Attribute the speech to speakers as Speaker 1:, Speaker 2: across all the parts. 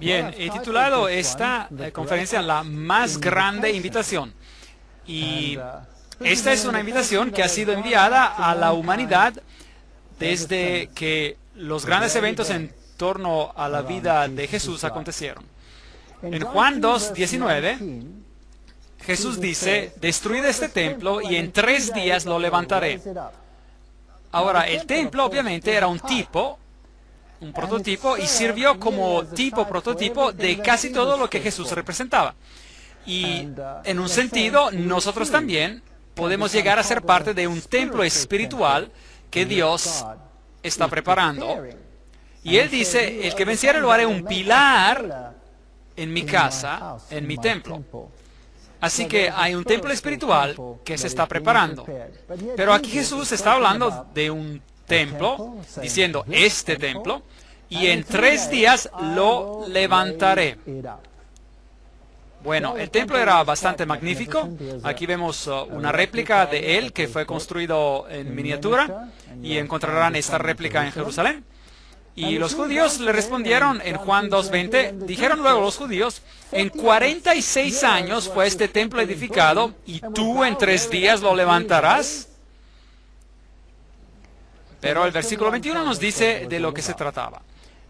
Speaker 1: Bien, he titulado esta conferencia La más grande invitación. Y esta es una invitación que ha sido enviada a la humanidad desde que los grandes eventos en torno a la vida de Jesús acontecieron. En Juan 2:19, Jesús dice: destruid este templo y en 3 días lo levantaré. Ahora, el templo obviamente era un prototipo, y sirvió como prototipo de casi todo lo que Jesús representaba. Y en un sentido, nosotros también podemos llegar a ser parte de un templo espiritual que Dios está preparando. Y Él dice: el que venciere lo haré un pilar en mi casa, en mi templo. Así que hay un templo espiritual que se está preparando. Pero aquí Jesús está hablando de un templo, diciendo este templo, y en 3 días lo levantaré. Bueno, el templo era bastante magnífico. Aquí vemos una réplica de él que fue construido en miniatura, y encontrarán esta réplica en Jerusalén. Y los judíos le respondieron en Juan 2:20, dijeron luego los judíos: en 46 años fue este templo edificado, y tú en 3 días lo levantarás. Pero el versículo 21 nos dice de lo que se trataba.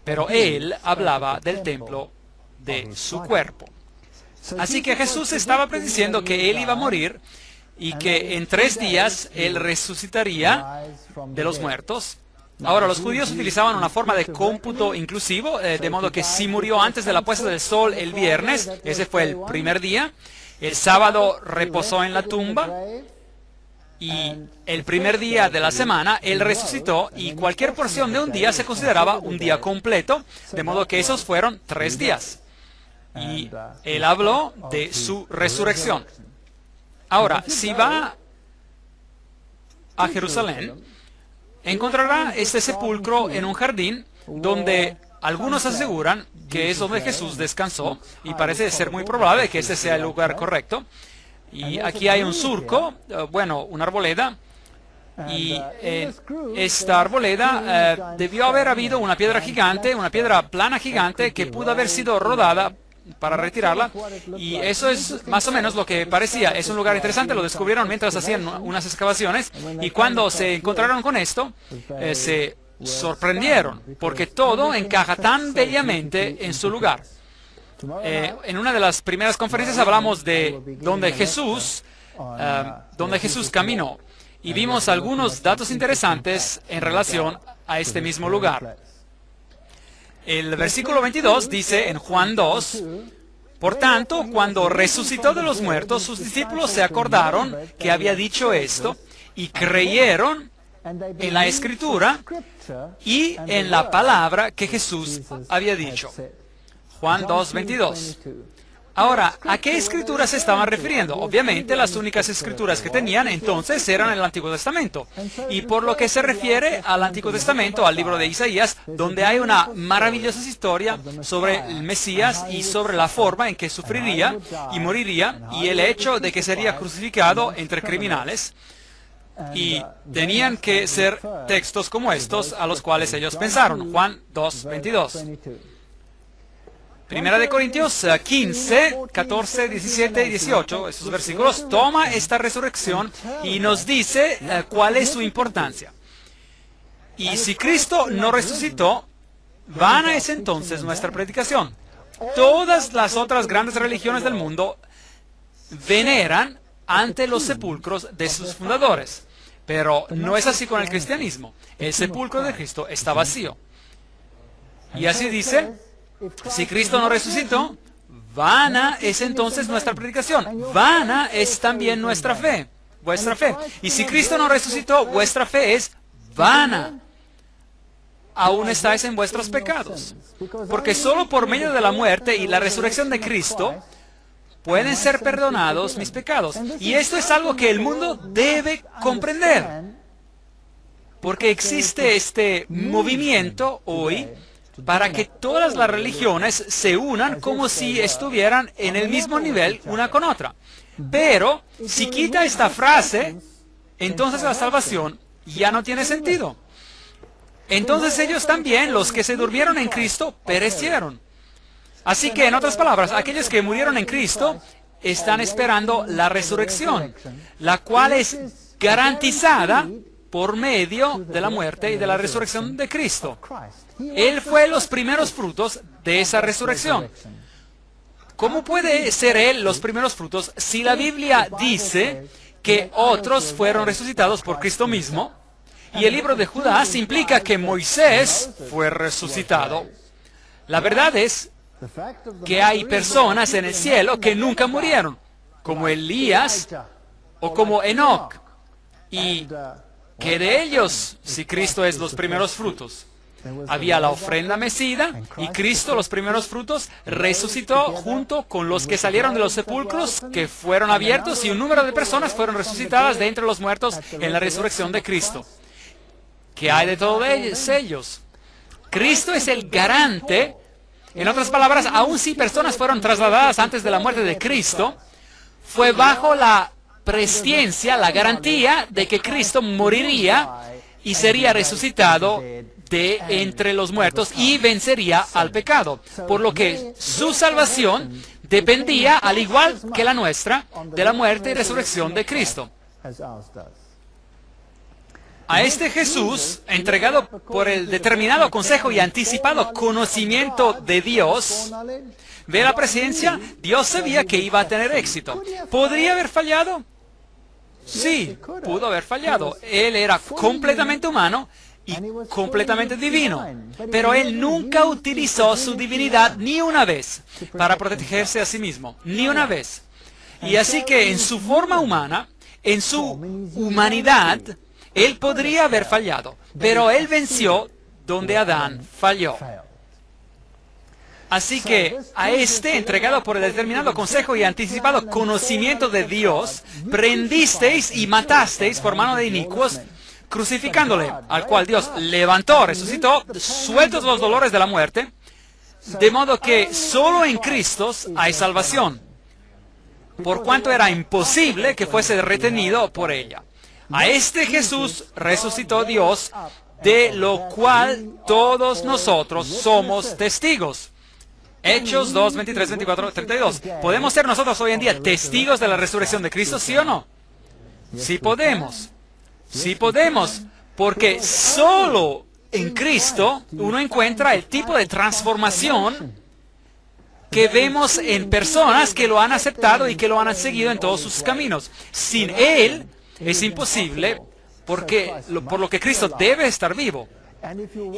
Speaker 1: Pero él hablaba del templo de su cuerpo. Así que Jesús estaba prediciendo que él iba a morir y que en 3 días él resucitaría de los muertos. Ahora, los judíos utilizaban una forma de cómputo inclusivo, de modo que si murió antes de la puesta del sol el viernes, ese fue el primer día, el sábado reposó en la tumba, y el primer día de la semana él resucitó, y cualquier porción de un día se consideraba un día completo, de modo que esos fueron 3 días. Y él habló de su resurrección. Ahora, si va a Jerusalén, encontrará este sepulcro en un jardín donde algunos aseguran que es donde Jesús descansó, y parece ser muy probable que ese sea el lugar correcto. Y aquí hay un surco, una arboleda, y en esta arboleda debió haber habido una piedra gigante, una piedra plana gigante que pudo haber sido rodada para retirarla, y eso es más o menos lo que parecía. Es un lugar interesante, lo descubrieron mientras hacían unas excavaciones, y cuando se encontraron con esto, se sorprendieron, porque todo encaja tan bellamente en su lugar. En una de las primeras conferencias hablamos de donde Jesús caminó, y vimos algunos datos interesantes en relación a este mismo lugar. El versículo 22 dice en Juan 2, por tanto, cuando resucitó de los muertos, sus discípulos se acordaron que había dicho esto, y creyeron en la Escritura y en la palabra que Jesús había dicho. Juan 2:22. Ahora, ¿a qué escrituras se estaban refiriendo? Obviamente, las únicas escrituras que tenían entonces eran el Antiguo Testamento. Y por lo que se refiere al Antiguo Testamento, al libro de Isaías, donde hay una maravillosa historia sobre el Mesías y sobre la forma en que sufriría y moriría, y el hecho de que sería crucificado entre criminales. Y tenían que ser textos como estos a los cuales ellos pensaron. Juan 2:22. Primera de Corintios 15, 14, 17 y 18, esos versículos, toma esta resurrección y nos dice cuál es su importancia. Y si Cristo no resucitó, vana es entonces nuestra predicación. Todas las otras grandes religiones del mundo veneran ante los sepulcros de sus fundadores. Pero no es así con el cristianismo. El sepulcro de Cristo está vacío. Y así dice: si Cristo no resucitó, vana es entonces nuestra predicación. Vana es también nuestra fe, vuestra fe. Y si Cristo no resucitó, vuestra fe es vana. Aún estáis en vuestros pecados. Porque solo por medio de la muerte y la resurrección de Cristo pueden ser perdonados mis pecados. Y esto es algo que el mundo debe comprender. Porque existe este movimiento hoy para que todas las religiones se unan como si estuvieran en el mismo nivel una con otra. Pero si quita esta frase, entonces la salvación ya no tiene sentido. Entonces ellos también, los que se durmieron en Cristo, perecieron. Así que, en otras palabras, aquellos que murieron en Cristo están esperando la resurrección, la cual es garantizada por medio de la muerte y de la resurrección de Cristo. Él fue los primeros frutos de esa resurrección. ¿Cómo puede ser Él los primeros frutos si la Biblia dice que otros fueron resucitados por Cristo mismo? Y el libro de Judas implica que Moisés fue resucitado. La verdad es que hay personas en el cielo que nunca murieron, como Elías o como Enoc, y que de ellos, si Cristo es los primeros frutos, había la ofrenda mecida, y Cristo, los primeros frutos, resucitó junto con los que salieron de los sepulcros que fueron abiertos, y un número de personas fueron resucitadas de entre los muertos en la resurrección de Cristo. ¿Qué hay de todos ellos? Cristo es el garante. En otras palabras, aun si personas fueron trasladadas antes de la muerte de Cristo, fue bajo la presciencia, la garantía de que Cristo moriría y sería resucitado de entre los muertos y vencería al pecado. Por lo que su salvación dependía, al igual que la nuestra, de la muerte y resurrección de Cristo. A este Jesús, entregado por el determinado consejo y anticipado conocimiento de Dios, ¿ve la presencia? Dios sabía que iba a tener éxito. ¿Podría haber fallado? Sí, pudo haber fallado. Él era completamente humano y completamente divino. Pero Él nunca utilizó su divinidad ni una vez para protegerse a sí mismo. Ni una vez. Y así que en su forma humana, en su humanidad, Él podría haber fallado, pero Él venció donde Adán falló. Así que a este, entregado por el determinado consejo y anticipado conocimiento de Dios, prendisteis y matasteis por mano de inicuos, crucificándole, al cual Dios levantó, resucitó, sueltos los dolores de la muerte, de modo que solo en Cristo hay salvación, por cuanto era imposible que fuese retenido por ella. A este Jesús resucitó Dios, de lo cual todos nosotros somos testigos. Hechos 2, 23, 24, 32. ¿Podemos ser nosotros hoy en día testigos de la resurrección de Cristo, sí o no? Sí podemos. Sí podemos, porque solo en Cristo uno encuentra el tipo de transformación que vemos en personas que lo han aceptado y que lo han seguido en todos sus caminos. Sin Él es imposible, por lo que Cristo debe estar vivo.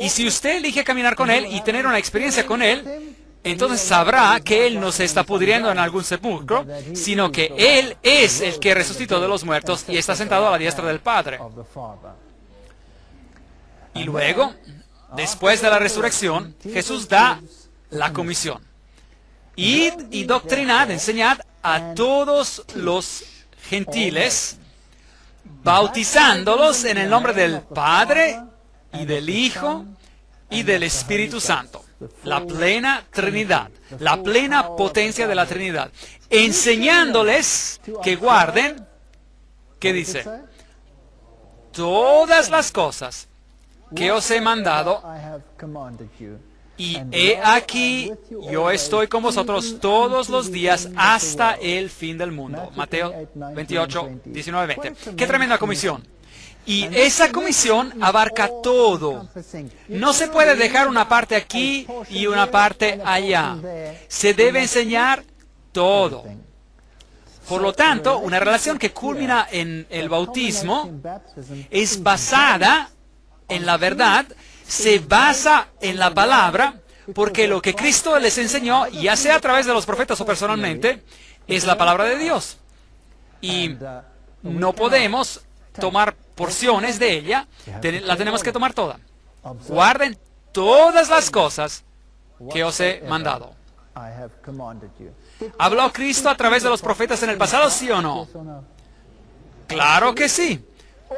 Speaker 1: Y si usted elige caminar con Él y tener una experiencia con Él, entonces sabrá que Él no se está pudriendo en algún sepulcro, sino que Él es el que resucitó de los muertos y está sentado a la diestra del Padre. Y luego, después de la resurrección, Jesús da la comisión. Id y doctrinad, enseñad a todos los gentiles, bautizándolos en el nombre del Padre y del Hijo y del Espíritu Santo. La plena Trinidad, la plena potencia de la Trinidad. Enseñándoles que guarden, ¿qué dice? Todas las cosas que os he mandado, y he aquí, yo estoy con vosotros todos los días hasta el fin del mundo. Mateo 28, 19, 20. ¡Qué tremenda comisión! Y esa comisión abarca todo. No se puede dejar una parte aquí y una parte allá. Se debe enseñar todo. Por lo tanto, una relación que culmina en el bautismo es basada en la verdad, se basa en la palabra, porque lo que Cristo les enseñó, ya sea a través de los profetas o personalmente, es la palabra de Dios. Y no podemos tomar porciones de ella, la tenemos que tomar toda. Guarden todas las cosas que os he mandado. ¿Habló Cristo a través de los profetas en el pasado, sí o no? Claro que sí.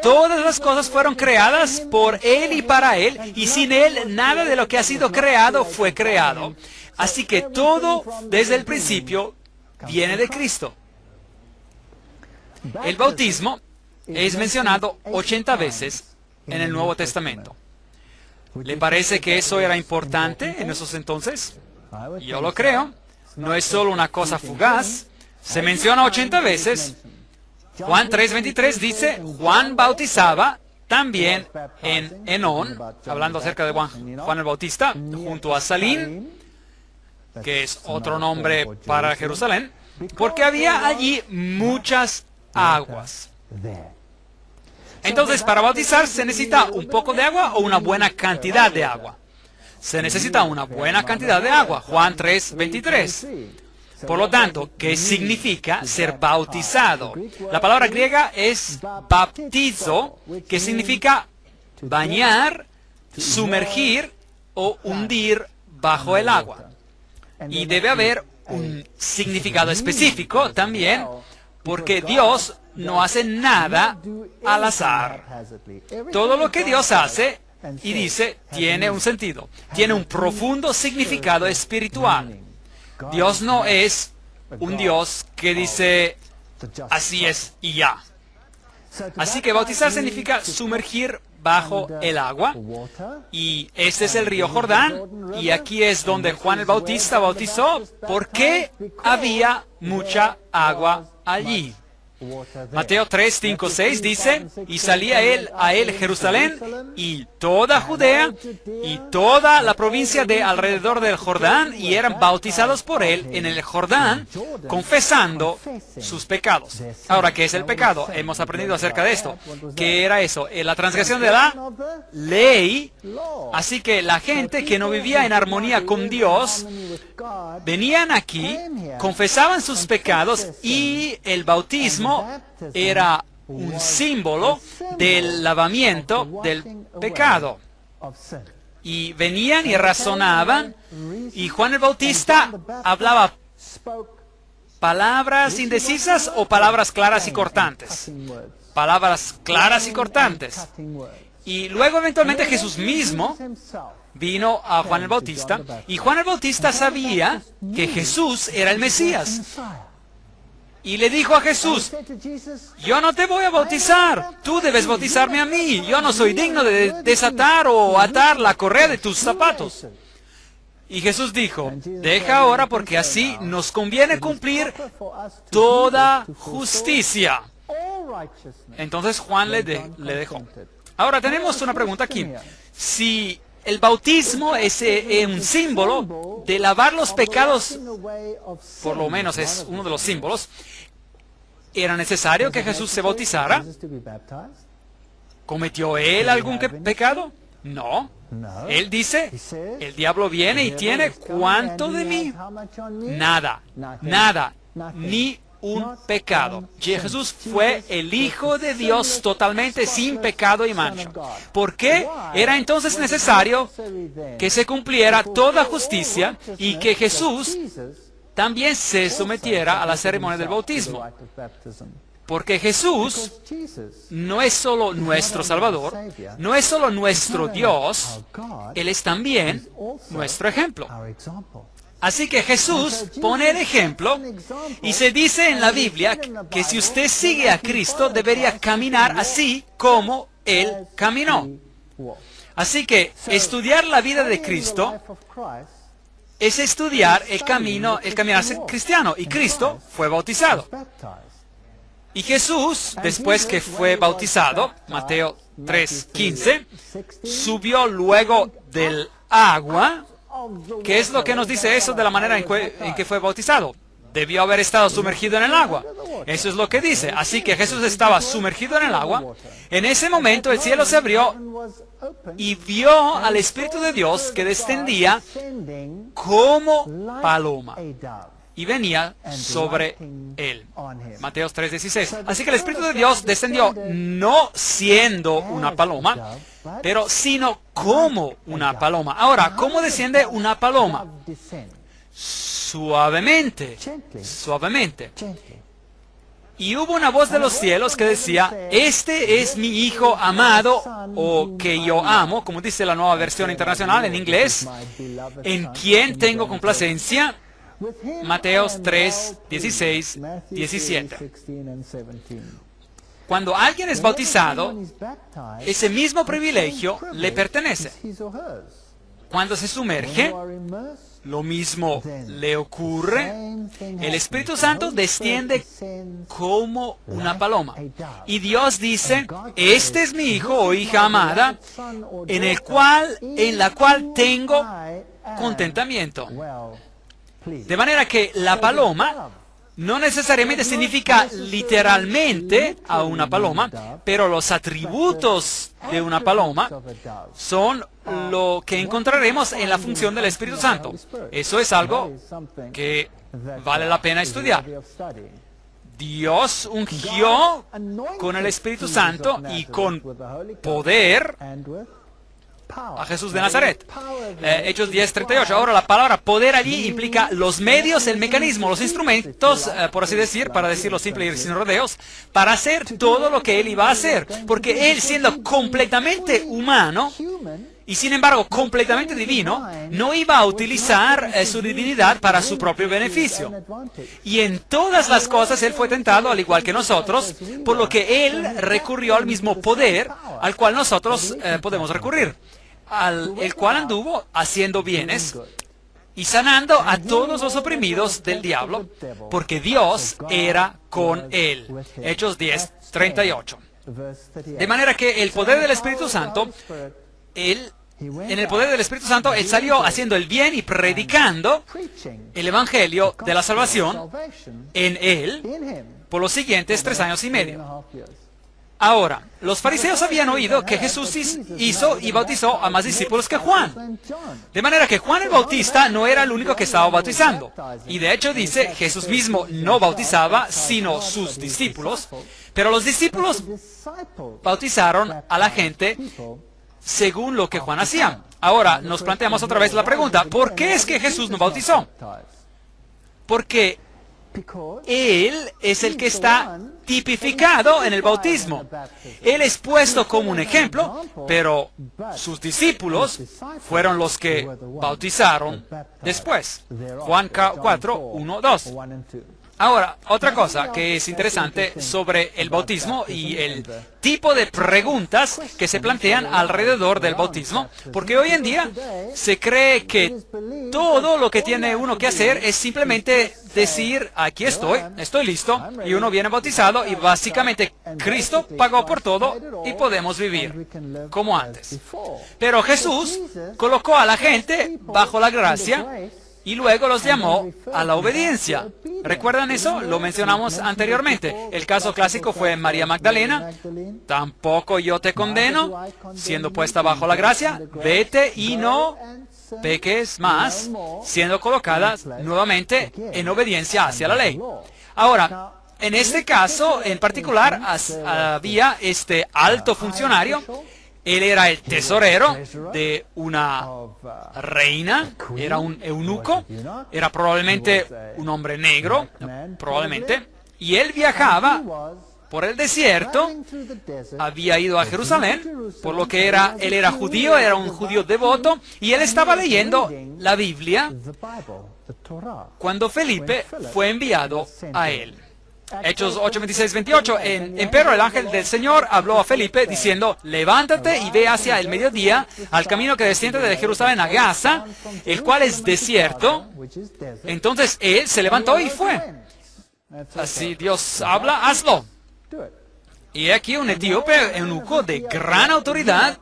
Speaker 1: Todas las cosas fueron creadas por Él y para Él, y sin Él nada de lo que ha sido creado fue creado. Así que todo desde el principio viene de Cristo. El bautismo es mencionado 80 veces en el Nuevo Testamento. ¿Le parece que eso era importante en esos entonces? Yo lo creo. No es solo una cosa fugaz. Se menciona 80 veces. Juan 3:23 dice, Juan bautizaba también en Enón, hablando acerca de Juan el Bautista, junto a Salim, que es otro nombre para Jerusalén, porque había allí muchas aguas. Entonces, para bautizar, ¿se necesita un poco de agua o una buena cantidad de agua? Se necesita una buena cantidad de agua. Juan 3:23. Por lo tanto, ¿qué significa ser bautizado? La palabra griega es baptizo, que significa bañar, sumergir o hundir bajo el agua. Y debe haber un significado específico también, porque Dios no hace nada al azar. Todo lo que Dios hace y dice tiene un sentido, tiene un profundo significado espiritual. Dios no es un Dios que dice así es y ya. Así que bautizar significa sumergir bajo el agua, y este es el río Jordán, y aquí es donde Juan el Bautista bautizó, porque había mucha agua allí. Mateo 3, 5, 6 dice, y salía a él Jerusalén y toda Judea y toda la provincia de alrededor del Jordán, y eran bautizados por él en el Jordán, confesando sus pecados. Ahora, ¿qué es el pecado? Hemos aprendido acerca de esto. ¿Qué era eso? La transgresión de la ley. Así que la gente que no vivía en armonía con Dios, venían aquí, confesaban sus pecados, y el bautismo era un símbolo del lavamiento del pecado. Y venían y razonaban, y Juan el Bautista hablaba palabras indecisas o palabras claras y cortantes. Palabras claras y cortantes. Y luego eventualmente Jesús mismo vino a Juan el Bautista, y Juan el Bautista sabía que Jesús era el Mesías. Y le dijo a Jesús, yo no te voy a bautizar, tú debes bautizarme a mí, yo no soy digno de desatar o atar la correa de tus zapatos. Y Jesús dijo, deja ahora, porque así nos conviene cumplir toda justicia. Entonces Juan le dejó. Ahora tenemos una pregunta aquí. Si el bautismo es un símbolo de lavar los pecados, por lo menos es uno de los símbolos, ¿era necesario que Jesús se bautizara? ¿Cometió él algún pecado? No. Él dice, el diablo viene y tiene ¿cuánto de mí? Nada, nada, ni un pecado. Jesús fue el Hijo de Dios totalmente sin pecado y mancha. ¿Por qué era entonces necesario que se cumpliera toda justicia y que Jesús también se sometiera a la ceremonia del bautismo? Porque Jesús no es solo nuestro Salvador, no es solo nuestro Dios, Él es también nuestro ejemplo. Así que Jesús pone el ejemplo, y se dice en la Biblia que si usted sigue a Cristo, debería caminar así como Él caminó. Así que estudiar la vida de Cristo es estudiar el caminarse cristiano, y Cristo fue bautizado. Y Jesús, después que fue bautizado, Mateo 3:15, subió luego del agua. ¿Qué es lo que nos dice eso de la manera en que fue bautizado? Debió haber estado sumergido en el agua. Eso es lo que dice. Así que Jesús estaba sumergido en el agua. En ese momento el cielo se abrió y vio al Espíritu de Dios que descendía como paloma y venía sobre él. Mateo 3:16. Así que el Espíritu de Dios descendió no siendo una paloma, pero sino como una paloma. Ahora, ¿cómo desciende una paloma? Suavemente, suavemente. Y hubo una voz de los cielos que decía, este es mi Hijo amado, o que yo amo, como dice la Nueva Versión Internacional en inglés, en quien tengo complacencia. Mateos 3, 16, 17. Cuando alguien es bautizado, ese mismo privilegio le pertenece. Cuando se sumerge, lo mismo le ocurre. El Espíritu Santo desciende como una paloma. Y Dios dice, este es mi hijo o hija amada, en la cual tengo contentamiento. De manera que la paloma no necesariamente significa literalmente a una paloma, pero los atributos de una paloma son lo que encontraremos en la función del Espíritu Santo. Eso es algo que vale la pena estudiar. Dios ungió con el Espíritu Santo y con poder a Jesús de Nazaret. Hechos 10:38. Ahora, la palabra poder allí implica los medios, el mecanismo, los instrumentos, por así decir, para decirlo simple y sin rodeos, para hacer todo lo que Él iba a hacer. Porque Él, siendo completamente humano y sin embargo completamente divino, no iba a utilizar su divinidad para su propio beneficio. Y en todas las cosas Él fue tentado al igual que nosotros, por lo que Él recurrió al mismo poder al cual nosotros podemos recurrir, el cual anduvo haciendo bienes y sanando a todos los oprimidos del diablo, porque Dios era con Él. Hechos 10:38. De manera que el poder del Espíritu Santo, en el poder del Espíritu Santo, Él salió haciendo el bien y predicando el Evangelio de la salvación en Él por los siguientes 3 años y medio. Ahora, los fariseos habían oído que Jesús hizo y bautizó a más discípulos que Juan. De manera que Juan el Bautista no era el único que estaba bautizando. Y de hecho dice, Jesús mismo no bautizaba, sino sus discípulos. Pero los discípulos bautizaron a la gente según lo que Juan hacía. Ahora, nos planteamos otra vez la pregunta, ¿por qué es que Jesús no bautizó? Porque Él es el que está tipificado en el bautismo. Él es puesto como un ejemplo, pero sus discípulos fueron los que bautizaron después. Juan 4:1-2. Ahora, otra cosa que es interesante sobre el bautismo y el tipo de preguntas que se plantean alrededor del bautismo, porque hoy en día se cree que todo lo que tiene uno que hacer es simplemente decir, aquí estoy listo, y uno viene bautizado y básicamente Cristo pagó por todo y podemos vivir como antes. Pero Jesús colocó a la gente bajo la gracia y luego los llamó a la obediencia. ¿Recuerdan eso? Lo mencionamos anteriormente. El caso clásico fue María Magdalena. Tampoco yo te condeno, siendo puesta bajo la gracia, vete y no peques más, siendo colocadas nuevamente en obediencia hacia la ley. Ahora, en este caso en particular había este alto funcionario. Él era el tesorero de una reina, era un eunuco, era probablemente un hombre negro, probablemente, y él viajaba por el desierto, había ido a Jerusalén, por lo que él era judío, era un judío devoto, y él estaba leyendo la Biblia cuando Felipe fue enviado a él. Hechos 8:26-28. Empero el ángel del Señor habló a Felipe diciendo, levántate y ve hacia el mediodía al camino que desciende de Jerusalén a Gaza, el cual es desierto. Entonces él se levantó y fue. Así Dios habla, hazlo. Y aquí un etíope, eunuco de gran autoridad,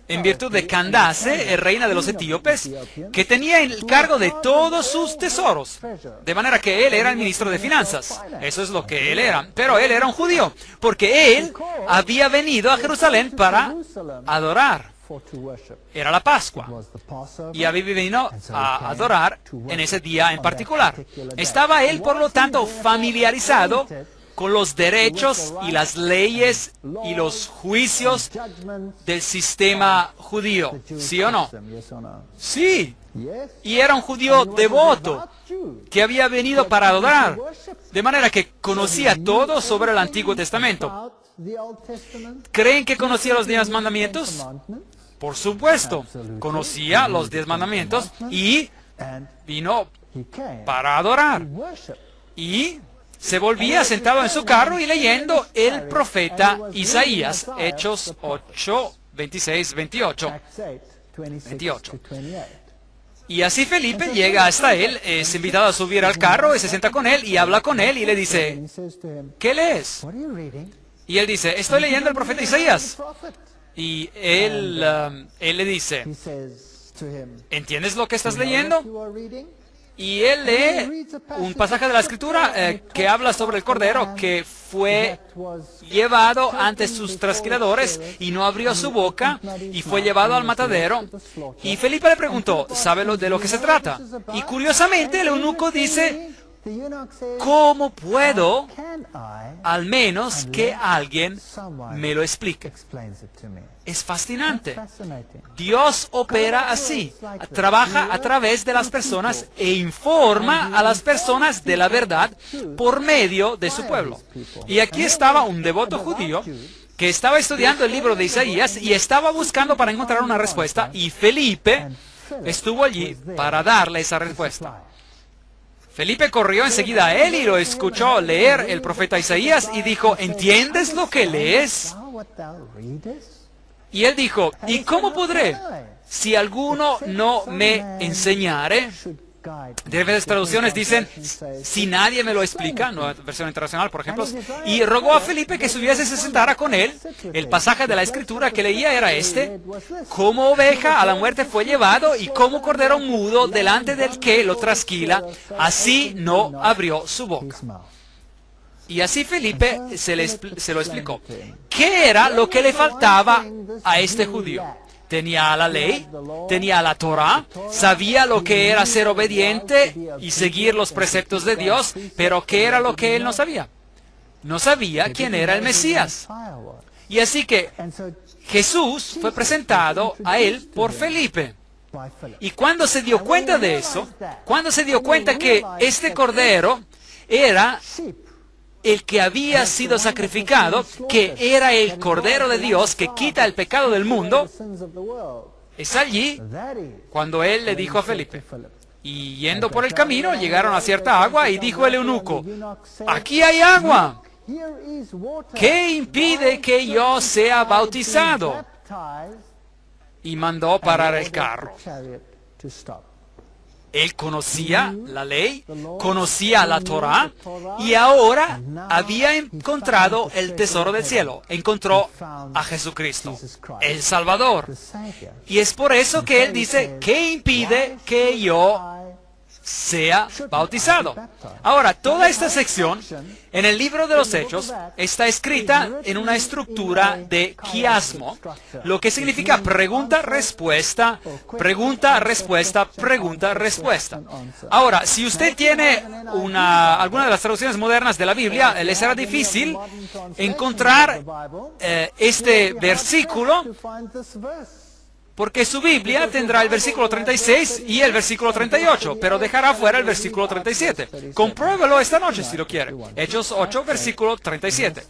Speaker 1: en virtud de Candace, reina de los etíopes, que tenía el cargo de todos sus tesoros. De manera que él era el ministro de finanzas. Eso es lo que él era. Pero él era un judío, porque él había venido a Jerusalén para adorar. Era la Pascua. Y había venido a adorar en ese día en particular. Estaba él, por lo tanto, familiarizado con los derechos y las leyes y los juicios del sistema judío. ¿Sí o no? Sí. Y era un judío devoto que había venido para adorar. De manera que conocía todo sobre el Antiguo Testamento. ¿Creen que conocía los 10 mandamientos? Por supuesto. Conocía los 10 mandamientos y vino para adorar. Y se volvía sentado en su carro y leyendo el profeta Isaías, Hechos 8, 26, 28. Y así Felipe llega hasta él, es invitado a subir al carro y se sienta con él y habla con él y le dice, ¿qué lees? Y él dice, estoy leyendo el profeta Isaías. Y él le dice, ¿entiendes lo que estás leyendo? Y él lee un pasaje de la Escritura que habla sobre el Cordero que fue llevado ante sus trasquiladores y no abrió su boca y fue llevado al matadero. Y Felipe le preguntó, ¿sabe de lo que se trata? Y curiosamente el eunuco dice, ¿cómo puedo al menos que alguien me lo explique? Es fascinante. Dios opera así. Trabaja a través de las personas e informa a las personas de la verdad por medio de su pueblo. Y aquí estaba un devoto judío que estaba estudiando el libro de Isaías y estaba buscando para encontrar una respuesta, y Felipe estuvo allí para darle esa respuesta. Felipe corrió enseguida a él y lo escuchó leer el profeta Isaías y dijo, ¿entiendes lo que lees? Y él dijo, ¿y cómo podré si alguno no me enseñare? Diferentes traducciones dicen, si nadie me lo explica, nueva versión internacional, por ejemplo, y rogó a Felipe que subiese y se sentara con él. El pasaje de la Escritura que leía era este: como oveja a la muerte fue llevado, y como cordero mudo delante del que lo trasquila, así no abrió su boca. Y así Felipe se lo explicó. ¿Qué era lo que le faltaba a este judío? Tenía la ley, tenía la Torá, sabía lo que era ser obediente y seguir los preceptos de Dios, pero ¿qué era lo que él no sabía? No sabía quién era el Mesías. Y así que Jesús fue presentado a él por Felipe. Y cuando se dio cuenta de eso, cuando se dio cuenta que este cordero era el que había sido sacrificado, que era el Cordero de Dios que quita el pecado del mundo, es allí cuando él le dijo a Felipe. Y yendo por el camino, llegaron a cierta agua, y dijo el eunuco, aquí hay agua. ¿Qué impide que yo sea bautizado? Y mandó parar el carro. Él conocía la ley, conocía la Torá, y ahora había encontrado el tesoro del cielo. Encontró a Jesucristo, el Salvador. Y es por eso que él dice, ¿qué impide que yo sea bautizado? Ahora, toda esta sección en el libro de los Hechos está escrita en una estructura de quiasmo, lo que significa pregunta-respuesta, pregunta-respuesta, pregunta-respuesta. Ahora, si usted tiene alguna de las traducciones modernas de la Biblia, le será difícil encontrar este versículo, porque su Biblia tendrá el versículo 36 y el versículo 38, pero dejará fuera el versículo 37. Compruébelo esta noche si lo quiere. Hechos 8, versículo 37.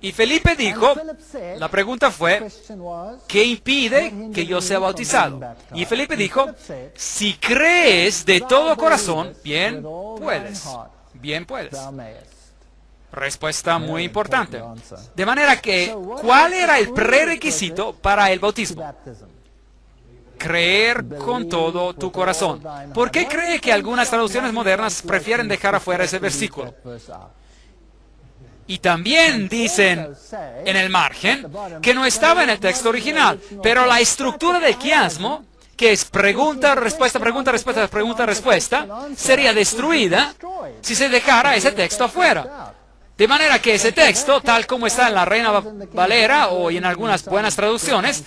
Speaker 1: Y Felipe dijo, la pregunta fue, ¿qué impide que yo sea bautizado? Y Felipe dijo, si crees de todo corazón, bien puedes. Bien puedes. Respuesta muy importante. De manera que, ¿cuál era el prerequisito para el bautismo? Creer con todo tu corazón. ¿Por qué cree que algunas traducciones modernas prefieren dejar afuera ese versículo? Y también dicen en el margen que no estaba en el texto original, pero la estructura del quiasmo, que es pregunta, respuesta, pregunta, respuesta, pregunta, respuesta, sería destruida si se dejara ese texto afuera. De manera que ese texto, tal como está en la Reina Valera o en algunas buenas traducciones,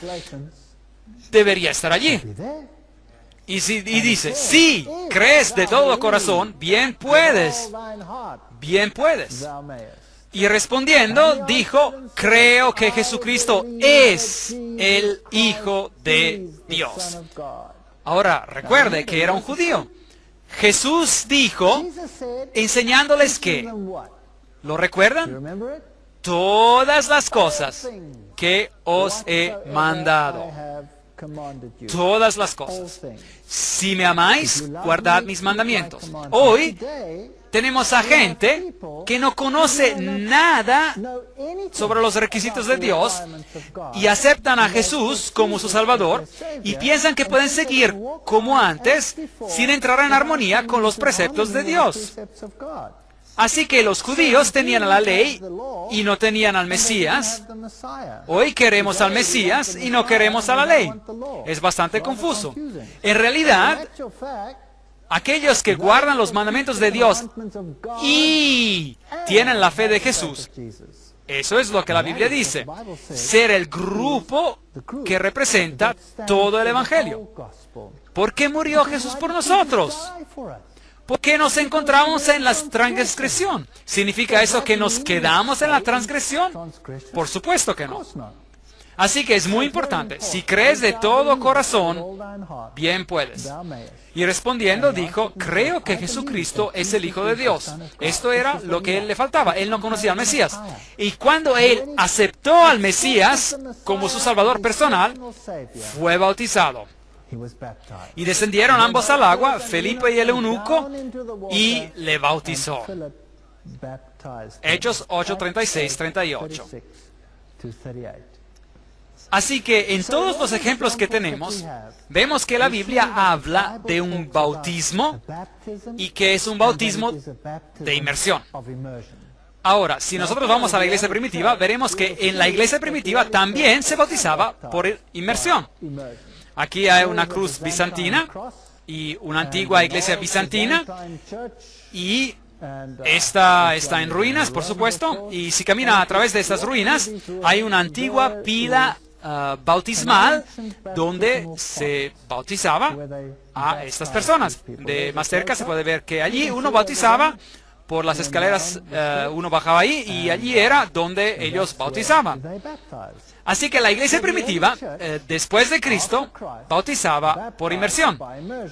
Speaker 1: debería estar allí. Y dice, si crees de todo corazón, bien puedes. Bien puedes. Y respondiendo, dijo, creo que Jesucristo es el Hijo de Dios. Ahora, recuerde que era un judío. Jesús dijo, enseñándoles que, ¿lo recuerdan? Todas las cosas que os he mandado. todas las cosas. Si me amáis, guardad mis mandamientos. Hoy tenemos a gente que no conoce nada sobre los requisitos de Dios y aceptan a Jesús como su Salvador y piensan que pueden seguir como antes sin entrar en armonía con los preceptos de Dios. Así que los judíos tenían la ley y no tenían al Mesías. Hoy queremos al Mesías y no queremos a la ley. Es bastante confuso. En realidad, aquellos que guardan los mandamientos de Dios y tienen la fe de Jesús, eso es lo que la Biblia dice, ser el grupo que representa todo el Evangelio. ¿Por qué murió Jesús por nosotros? ¿Por qué nos encontramos en la transgresión? ¿Significa eso que nos quedamos en la transgresión? Por supuesto que no. Así que es muy importante. Si crees de todo corazón, bien puedes. Y respondiendo dijo, creo que Jesucristo es el Hijo de Dios. Esto era lo que él le faltaba. Él no conocía al Mesías. Y cuando él aceptó al Mesías como su Salvador personal, fue bautizado. Y descendieron ambos al agua, Felipe y el eunuco, y le bautizó. Hechos 8, 36, 38. Así que en todos los ejemplos que tenemos, vemos que la Biblia habla de un bautismo y que es un bautismo de inmersión. Ahora, si nosotros vamos a la iglesia primitiva, veremos que en la iglesia primitiva también se bautizaba por inmersión. Aquí hay una cruz bizantina y una antigua iglesia bizantina y esta está en ruinas, por supuesto, y si camina a través de estas ruinas hay una antigua pila bautismal donde se bautizaba a estas personas. De más cerca se puede ver que allí uno bautizaba por las escaleras, uno bajaba ahí y allí era donde ellos bautizaban. Así que la iglesia primitiva, después de Cristo, bautizaba por inmersión.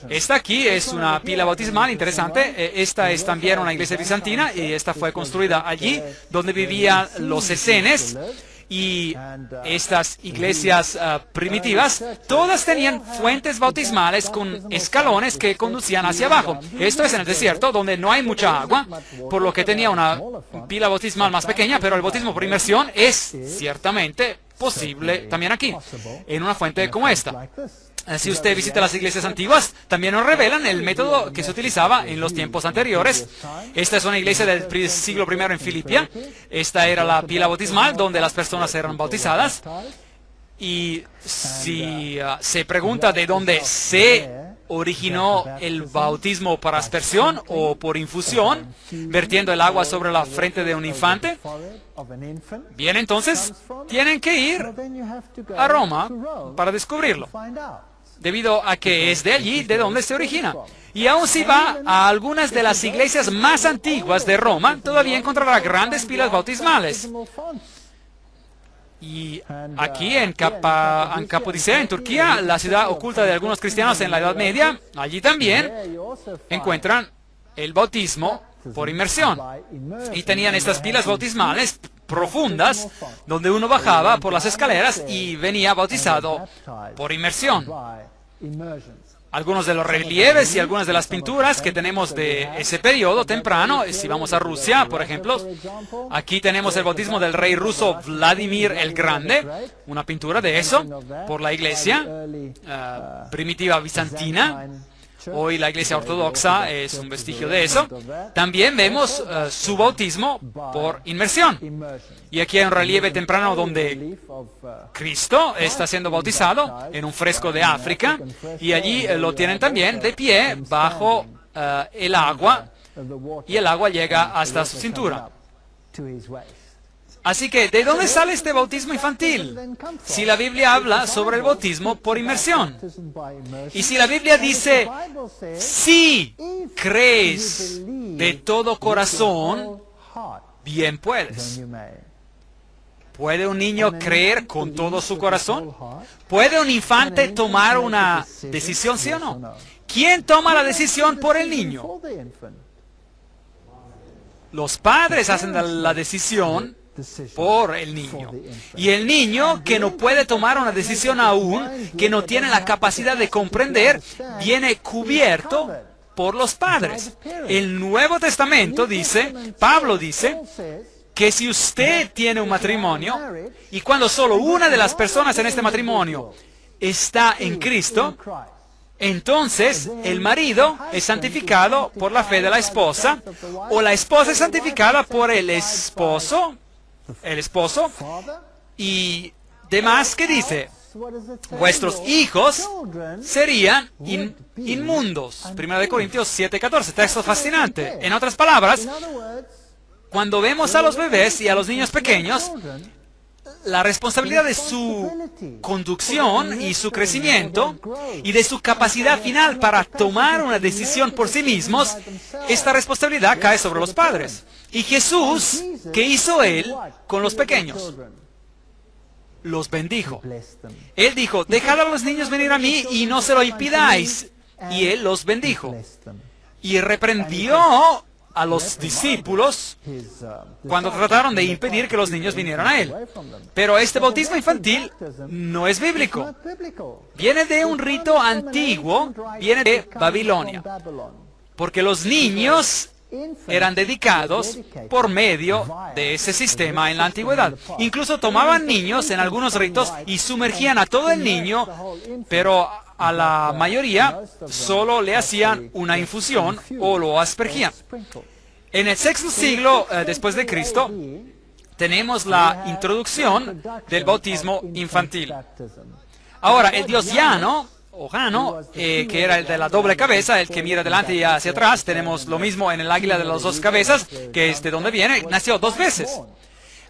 Speaker 1: Esta aquí es una pila bautismal interesante. Esta es también una iglesia bizantina y esta fue construida allí donde vivían los esenes. Y estas iglesias primitivas, todas tenían fuentes bautismales con escalones que conducían hacia abajo. Esto es en el desierto, donde no hay mucha agua, por lo que tenía una pila bautismal más pequeña, pero el bautismo por inmersión es ciertamente posible también aquí, en una fuente como esta. Si usted visita las iglesias antiguas, también nos revelan el método que se utilizaba en los tiempos anteriores. Esta es una iglesia del siglo I en Filipia. Esta era la pila bautismal donde las personas eran bautizadas. Y si se pregunta de dónde se originó el bautismo por aspersión o por infusión, vertiendo el agua sobre la frente de un infante, bien, entonces tienen que ir a Roma para descubrirlo, debido a que es de allí de donde se origina. Y aún si va a algunas de las iglesias más antiguas de Roma, todavía encontrará grandes pilas bautismales. Y aquí en Capodicea, en Turquía, la ciudad oculta de algunos cristianos en la Edad Media, allí también encuentran el bautismo por inmersión. Y tenían estas pilas bautismales profundas, donde uno bajaba por las escaleras y venía bautizado por inmersión. Algunos de los relieves y algunas de las pinturas que tenemos de ese periodo temprano, si vamos a Rusia, por ejemplo, aquí tenemos el bautismo del rey ruso Vladimir el Grande, una pintura de eso, por la iglesia primitiva bizantina. Hoy la iglesia ortodoxa es un vestigio de eso. También vemos su bautismo por inmersión. Y aquí hay un relieve temprano donde Cristo está siendo bautizado en un fresco de África. Y allí lo tienen también de pie bajo el agua. Y el agua llega hasta su cintura. Así que, ¿de dónde sale este bautismo infantil? Si la Biblia habla sobre el bautismo por inmersión. Y si la Biblia dice, si crees de todo corazón, bien puedes. ¿Puede un niño creer con todo su corazón? ¿Puede un infante tomar una decisión, sí o no? ¿Quién toma la decisión por el niño? Los padres hacen la decisión por el niño. Y el niño, que no puede tomar una decisión aún, que no tiene la capacidad de comprender, viene cubierto por los padres. El Nuevo Testamento dice, Pablo dice, que si usted tiene un matrimonio, y cuando solo una de las personas en este matrimonio está en Cristo, entonces el marido es santificado por la fe de la esposa, o la esposa es santificada por el esposo, y demás que dice, vuestros hijos serían inmundos. 1 Corintios 7:14, texto fascinante. En otras palabras, cuando vemos a los bebés y a los niños pequeños, la responsabilidad de su conducción y su crecimiento y de su capacidad final para tomar una decisión por sí mismos, esta responsabilidad cae sobre los padres. Y Jesús, ¿qué hizo Él con los pequeños? Los bendijo. Él dijo, dejad a los niños venir a mí y no se lo impidáis. Y Él los bendijo. Y reprendió a los discípulos cuando trataron de impedir que los niños vinieran a Él. Pero este bautismo infantil no es bíblico. Viene de un rito antiguo, viene de Babilonia. Porque los niños eran dedicados por medio de ese sistema en la antigüedad. Incluso tomaban niños en algunos ritos y sumergían a todo el niño, pero a la mayoría solo le hacían una infusión o lo aspergían. En el sexto siglo después de Cristo tenemos la introducción del bautismo infantil. Ahora, el dios Jano, que era el de la doble cabeza, el que mira adelante y hacia atrás, tenemos lo mismo en el águila de las dos cabezas, que es de donde viene, nació 2 veces.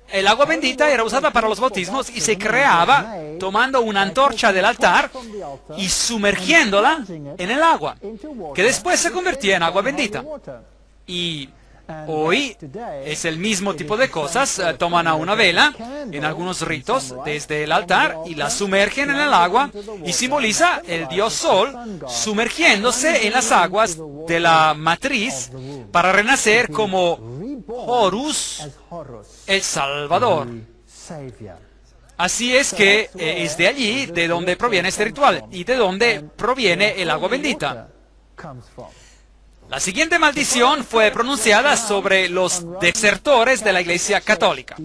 Speaker 1: El agua bendita era usada para los bautismos y se creaba tomando una antorcha del altar y sumergiéndola en el agua, que después se convertía en agua bendita. Y hoy es el mismo tipo de cosas. Toman a una vela en algunos ritos desde el altar y la sumergen en el agua y simboliza el dios Sol sumergiéndose en las aguas de la matriz para renacer como Horus, el Salvador. Así es que es de allí de donde proviene este ritual y de donde proviene el agua bendita. La siguiente maldición fue pronunciada sobre los desertores de la Iglesia Católica.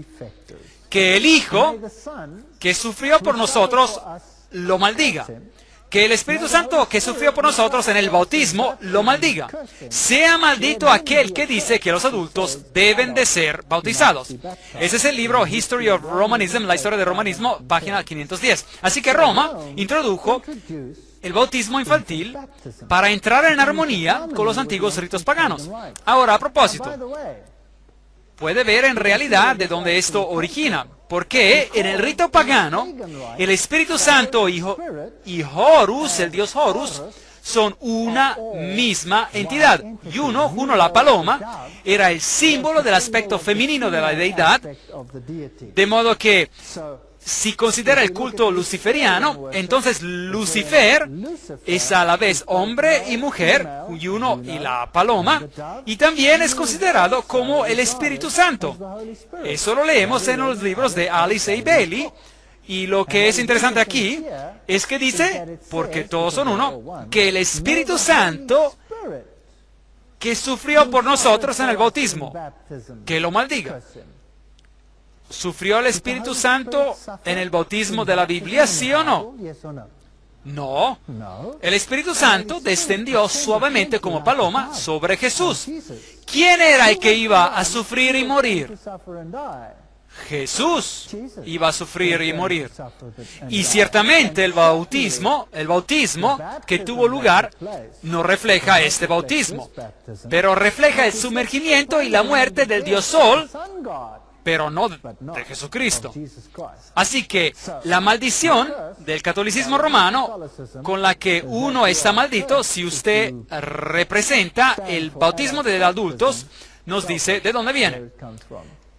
Speaker 1: Que el Hijo, que sufrió por nosotros, lo maldiga. Que el Espíritu Santo, que sufrió por nosotros en el bautismo, lo maldiga. Sea maldito aquel que dice que los adultos deben de ser bautizados. Ese es el libro History of Romanism, la historia del romanismo, página 510. Así que Roma introdujo el bautismo infantil para entrar en armonía con los antiguos ritos paganos. Ahora, a propósito, puede ver en realidad de dónde esto origina. Porque en el rito pagano, el Espíritu Santo y Horus, el dios Horus, son una misma entidad. Y Juno, la paloma, era el símbolo del aspecto femenino de la deidad, de modo que si considera el culto luciferiano, entonces Lucifer es a la vez hombre y mujer, Juno y la paloma, y también es considerado como el Espíritu Santo. Eso lo leemos en los libros de Alice A. Bailey, y lo que es interesante aquí es que dice, porque todos son uno, que el Espíritu Santo que sufrió por nosotros en el bautismo, que lo maldiga. ¿Sufrió el Espíritu Santo en el bautismo de la Biblia, sí o no? No. El Espíritu Santo descendió suavemente como paloma sobre Jesús. ¿Quién era el que iba a sufrir y morir? Jesús iba a sufrir y morir. Y ciertamente el bautismo que tuvo lugar no refleja este bautismo, pero refleja el sumergimiento y la muerte del Dios Sol, pero no de Jesucristo. Así que la maldición del catolicismo romano, con la que uno está maldito si usted representa el bautismo de adultos, nos dice de dónde viene.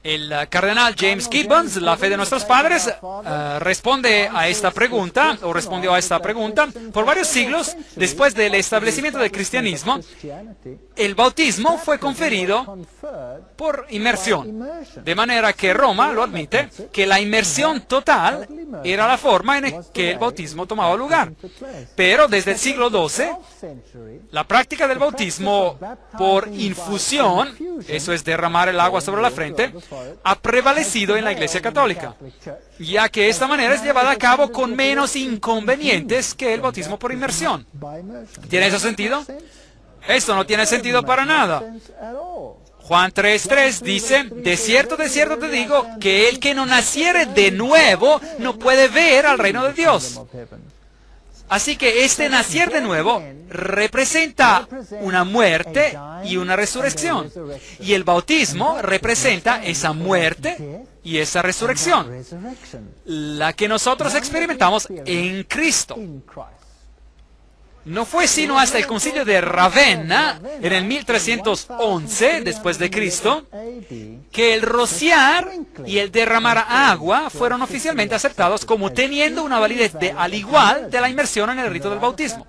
Speaker 1: El cardenal James Gibbons, La fe de nuestros padres, responde a esta pregunta, o respondió a esta pregunta. Por varios siglos, después del establecimiento del cristianismo, el bautismo fue conferido por inmersión. De manera que Roma lo admite, que la inmersión total era la forma en que el bautismo tomaba lugar. Pero desde el siglo XII, la práctica del bautismo por infusión, eso es derramar el agua sobre la frente, ha prevalecido en la Iglesia Católica, ya que esta manera es llevada a cabo con menos inconvenientes que el bautismo por inmersión. ¿Tiene eso sentido? Esto no tiene sentido para nada. Juan 3:3 dice, de cierto te digo, que el que no naciere de nuevo no puede ver al reino de Dios. Así que este nacer de nuevo representa una muerte y una resurrección. Y el bautismo representa esa muerte y esa resurrección, la que nosotros experimentamos en Cristo. No fue sino hasta el concilio de Ravenna, en el 1311 después de Cristo, que el rociar y el derramar agua fueron oficialmente aceptados como teniendo una validez al igual de la inmersión en el rito del bautismo.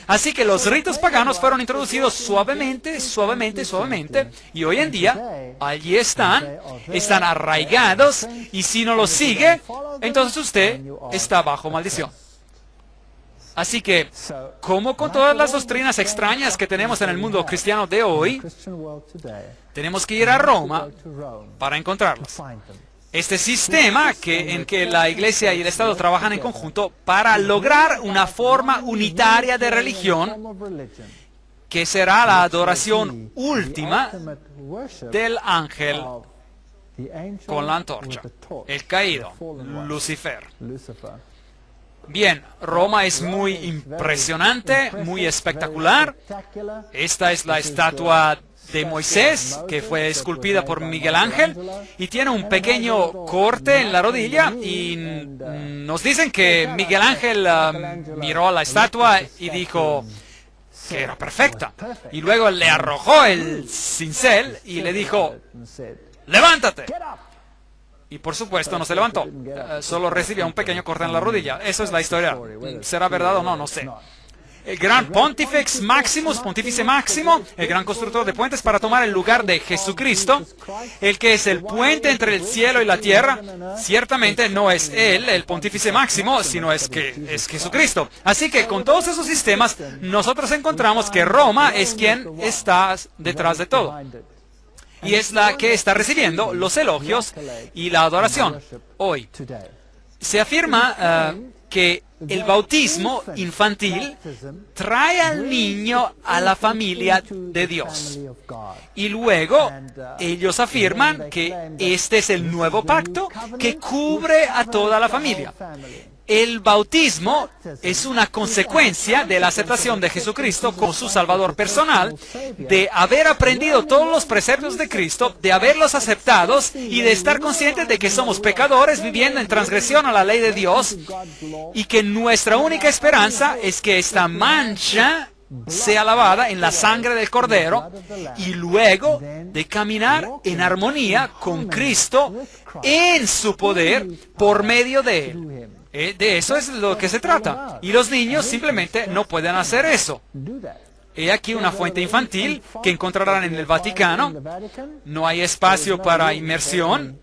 Speaker 1: Así que los ritos paganos fueron introducidos suavemente, y hoy en día allí están arraigados, y si no los sigue, entonces usted está bajo maldición. Así que, como con todas las doctrinas extrañas que tenemos en el mundo cristiano de hoy, tenemos que ir a Roma para encontrarlas. Este sistema en que la Iglesia y el Estado trabajan en conjunto para lograr una forma unitaria de religión, que será la adoración última del ángel con la antorcha, el caído, Lucifer. Bien, Roma es muy impresionante, muy espectacular. Esta es la estatua de Moisés, que fue esculpida por Miguel Ángel, y tiene un pequeño corte en la rodilla, y nos dicen que Miguel Ángel miró a la estatua y dijo que era perfecta. Y luego le arrojó el cincel y le dijo, ¡levántate! Y por supuesto no se levantó, solo recibió un pequeño corte en la rodilla. Eso es la historia. ¿Será verdad o no? No sé. El gran Pontifex Maximus, Pontífice Máximo, el gran constructor de puentes para tomar el lugar de Jesucristo, el que es el puente entre el cielo y la tierra, ciertamente no es él, el Pontífice Máximo, sino es Jesucristo. Así que con todos esos sistemas, nosotros encontramos que Roma es quien está detrás de todo. Y es la que está recibiendo los elogios y la adoración hoy. Se afirma que el bautismo infantil trae al niño a la familia de Dios. Y luego ellos afirman que este es el nuevo pacto que cubre a toda la familia. El bautismo es una consecuencia de la aceptación de Jesucristo como su Salvador personal, de haber aprendido todos los preceptos de Cristo, de haberlos aceptados y de estar conscientes de que somos pecadores viviendo en transgresión a la ley de Dios, y que nuestra única esperanza es que esta mancha sea lavada en la sangre del Cordero, y luego de caminar en armonía con Cristo en su poder por medio de Él. De eso es lo que se trata. Y los niños simplemente no pueden hacer eso. He aquí una fuente infantil que encontrarán en el Vaticano. No hay espacio para inmersión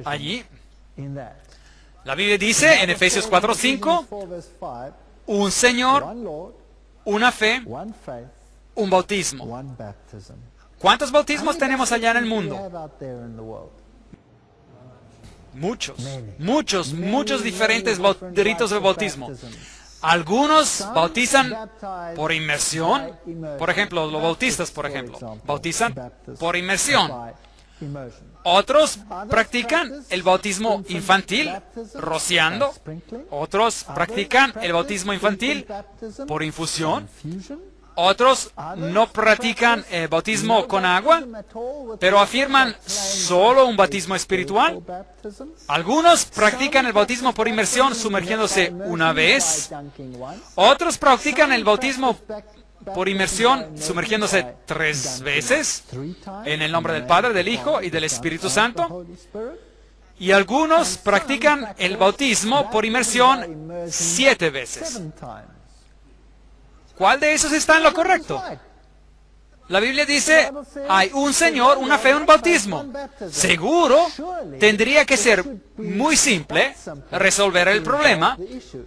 Speaker 1: allí. La Biblia dice en Efesios 4:5, un Señor, una fe, un bautismo. ¿Cuántos bautismos tenemos allá en el mundo? Muchos diferentes ritos de bautismo. Algunos bautizan por inmersión. Por ejemplo, los bautistas, bautizan por inmersión. Otros practican el bautismo infantil rociando. Otros practican el bautismo infantil por infusión. Otros no practican el bautismo con agua, pero afirman solo un bautismo espiritual. Algunos practican el bautismo por inmersión sumergiéndose una vez. Otros practican el bautismo por inmersión, sumergiéndose 3 veces en el nombre del Padre, del Hijo y del Espíritu Santo. Y algunos practican el bautismo por inmersión 7 veces. ¿Cuál de esos está en lo correcto? La Biblia dice, hay un Señor, una fe, un bautismo. Seguro, tendría que ser muy simple resolver el problema.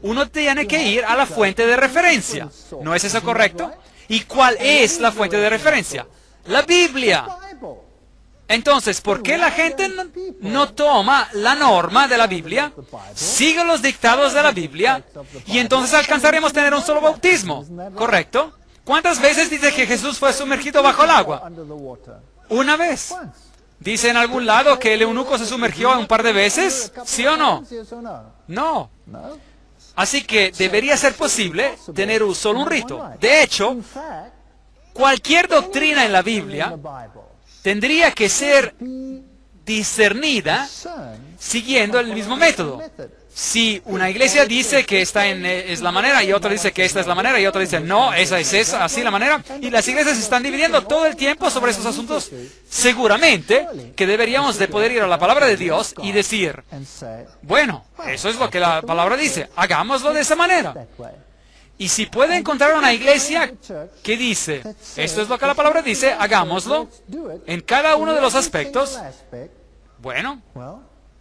Speaker 1: Uno tiene que ir a la fuente de referencia. ¿No es eso correcto? ¿Y cuál es la fuente de referencia? La Biblia. Entonces, ¿por qué la gente no toma la norma de la Biblia, sigue los dictados de la Biblia, y entonces alcanzaremos a tener un solo bautismo? ¿Correcto? ¿Cuántas veces dice que Jesús fue sumergido bajo el agua? Una vez. ¿Dice en algún lado que el eunuco se sumergió un par de veces? ¿Sí o no? No. Así que debería ser posible tener solo un rito. De hecho, cualquier doctrina en la Biblia tendría que ser discernida siguiendo el mismo método. Si una iglesia dice que esta es la manera y otra dice que esta es la manera y otra dice no, esa es así la manera, y las iglesias se están dividiendo todo el tiempo sobre esos asuntos, seguramente que deberíamos de poder ir a la palabra de Dios y decir, bueno, eso es lo que la palabra dice, hagámoslo de esa manera. Y si puede encontrar una iglesia que dice, esto es lo que la palabra dice, hagámoslo en cada uno de los aspectos, bueno,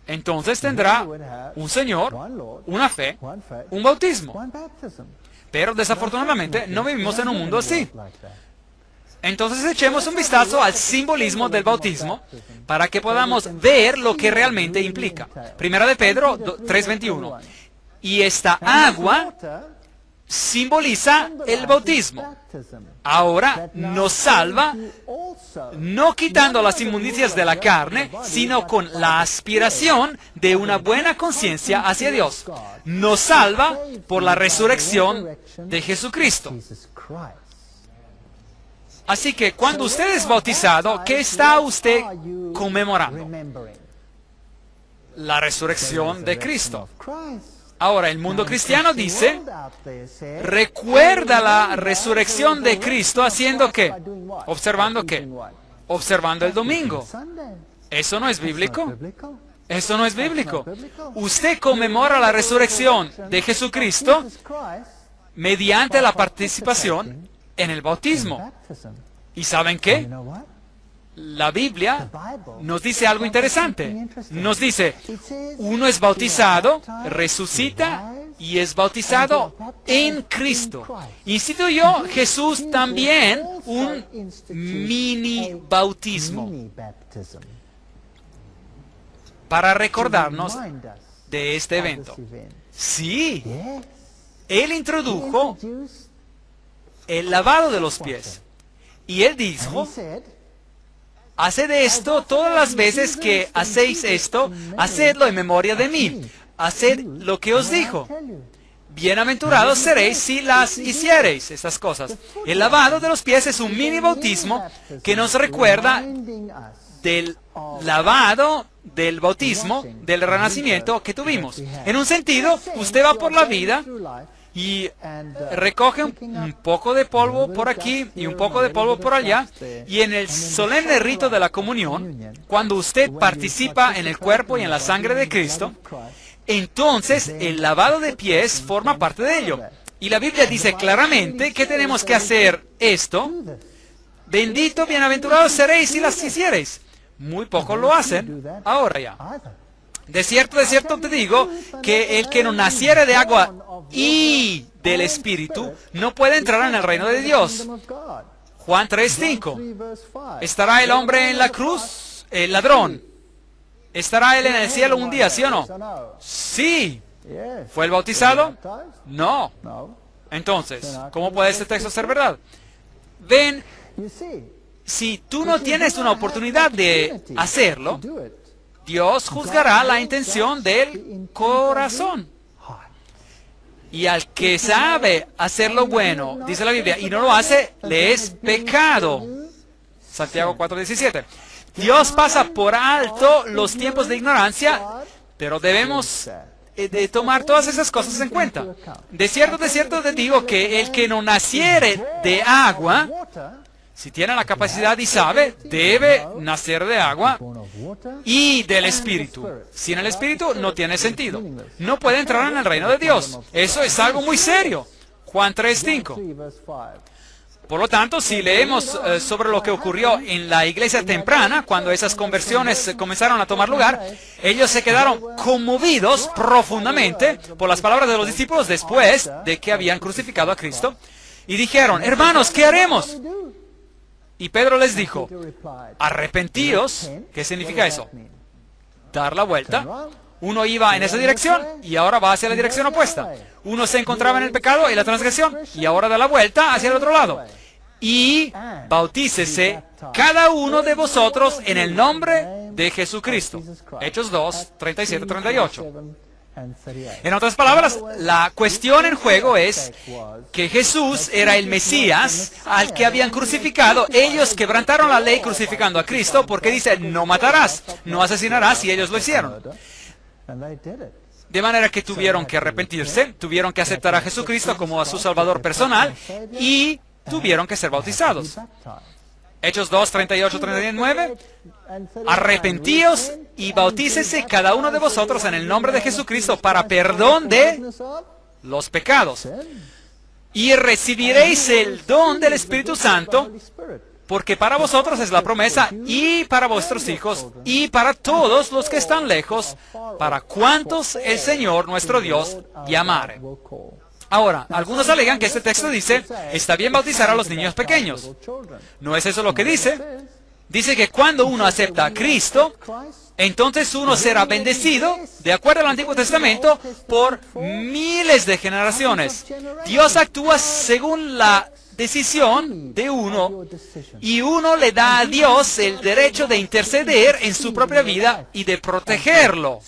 Speaker 1: entonces tendrá un Señor, una fe, un bautismo. Pero desafortunadamente no vivimos en un mundo así. Entonces echemos un vistazo al simbolismo del bautismo para que podamos ver lo que realmente implica. Primera de Pedro 3:21. Y esta agua simboliza el bautismo. Ahora nos salva, no quitando las inmundicias de la carne, sino con la aspiración de una buena conciencia hacia Dios. Nos salva por la resurrección de Jesucristo. Así que cuando usted es bautizado, ¿qué está usted conmemorando? La resurrección de Cristo. Ahora, el mundo cristiano dice, recuerda la resurrección de Cristo haciendo ¿qué? ¿Observando qué? Observando el domingo. ¿Eso no es bíblico? Eso no es bíblico. Usted conmemora la resurrección de Jesucristo mediante la participación en el bautismo. ¿Y saben qué? La Biblia nos dice algo interesante. Nos dice, uno es bautizado, resucita y es bautizado en Cristo. Instituyó Jesús también un mini bautismo para recordarnos de este evento. Sí, Él introdujo el lavado de los pies. Y Él dijo, haced esto todas las veces que hacéis esto, hacedlo en memoria de mí. Haced lo que os dijo. Bienaventurados seréis si las hiciereis, estas cosas. El lavado de los pies es un mini bautismo que nos recuerda del lavado del bautismo, del renacimiento que tuvimos. En un sentido, usted va por la vida y recoge un poco de polvo por aquí y un poco de polvo por allá, y en el solemne rito de la comunión, cuando usted participa en el cuerpo y en la sangre de Cristo, entonces el lavado de pies forma parte de ello. Y la Biblia dice claramente que tenemos que hacer esto. Bendito, bienaventurados seréis si las hiciereis. Muy pocos lo hacen ahora ya. De cierto te digo que el que no naciere de agua y del Espíritu no puede entrar en el reino de Dios. Juan 3:5. ¿Estará el hombre en la cruz? El ladrón. ¿Estará él en el cielo un día, sí o no? Sí. ¿Fue el bautizado? No. Entonces, ¿cómo puede este texto ser verdad? Ven, si tú no tienes una oportunidad de hacerlo, Dios juzgará la intención del corazón. Y al que sabe hacer lo bueno, dice la Biblia, y no lo hace, le es pecado. Santiago 4:17. Dios pasa por alto los tiempos de ignorancia, pero debemos de tomar todas esas cosas en cuenta. De cierto te digo que el que no naciere de agua, si tiene la capacidad y sabe, debe nacer de agua y del Espíritu. Sin el Espíritu no tiene sentido. No puede entrar en el reino de Dios. Eso es algo muy serio. Juan 3:5. Por lo tanto, si leemos sobre lo que ocurrió en la iglesia temprana, cuando esas conversiones comenzaron a tomar lugar, ellos se quedaron conmovidos profundamente por las palabras de los discípulos después de que habían crucificado a Cristo, y dijeron: hermanos, ¿qué haremos? Y Pedro les dijo: arrepentíos. ¿Qué significa eso? Dar la vuelta. Uno iba en esa dirección y ahora va hacia la dirección opuesta. Uno se encontraba en el pecado y la transgresión y ahora da la vuelta hacia el otro lado. Y bautícese cada uno de vosotros en el nombre de Jesucristo. Hechos 2, 37, 38. En otras palabras, la cuestión en juego es que Jesús era el Mesías al que habían crucificado. Ellos quebrantaron la ley crucificando a Cristo porque dice: no matarás, no asesinarás, y ellos lo hicieron. De manera que tuvieron que arrepentirse, tuvieron que aceptar a Jesucristo como a su Salvador personal y tuvieron que ser bautizados. Hechos 2, 38, 39. Arrepentíos y bautícese cada uno de vosotros en el nombre de Jesucristo para perdón de los pecados. Y recibiréis el don del Espíritu Santo, porque para vosotros es la promesa, y para vuestros hijos, y para todos los que están lejos, para cuantos el Señor nuestro Dios llamare. Ahora, algunos alegan que este texto dice: está bien bautizar a los niños pequeños. ¿No es eso lo que dice? Dice que cuando uno acepta a Cristo, entonces uno será bendecido, de acuerdo al Antiguo Testamento, por miles de generaciones. Dios actúa según la decisión de uno, y uno le da a Dios el derecho de interceder en su propia vida y de protegerlo.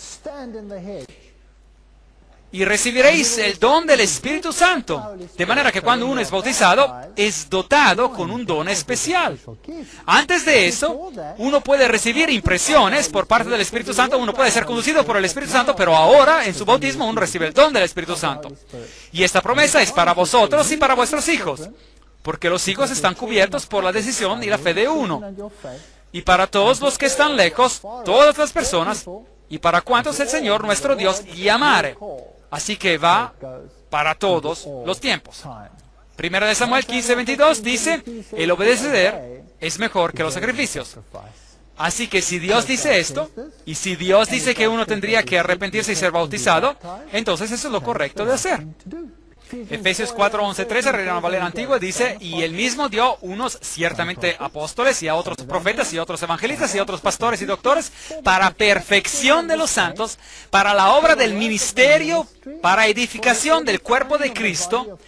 Speaker 1: Y recibiréis el don del Espíritu Santo, de manera que cuando uno es bautizado, es dotado con un don especial. Antes de eso, uno puede recibir impresiones por parte del Espíritu Santo, uno puede ser conducido por el Espíritu Santo, pero ahora, en su bautismo, uno recibe el don del Espíritu Santo. Y esta promesa es para vosotros y para vuestros hijos, porque los hijos están cubiertos por la decisión y la fe de uno. Y para todos los que están lejos, todas las personas, y para cuantos el Señor nuestro Dios llamare. Así que va para todos los tiempos. Primera de Samuel 15:22 dice: el obedecer es mejor que los sacrificios. Así que si Dios dice esto, y si Dios dice que uno tendría que arrepentirse y ser bautizado, entonces eso es lo correcto de hacer. Efesios 4:11-13, Reina Valera Antigua, dice: y él mismo dio unos ciertamente apóstoles, y a otros profetas, y a otros evangelistas, y a otros pastores y doctores, para perfección de los santos, para la obra del ministerio, para edificación del cuerpo de Cristo,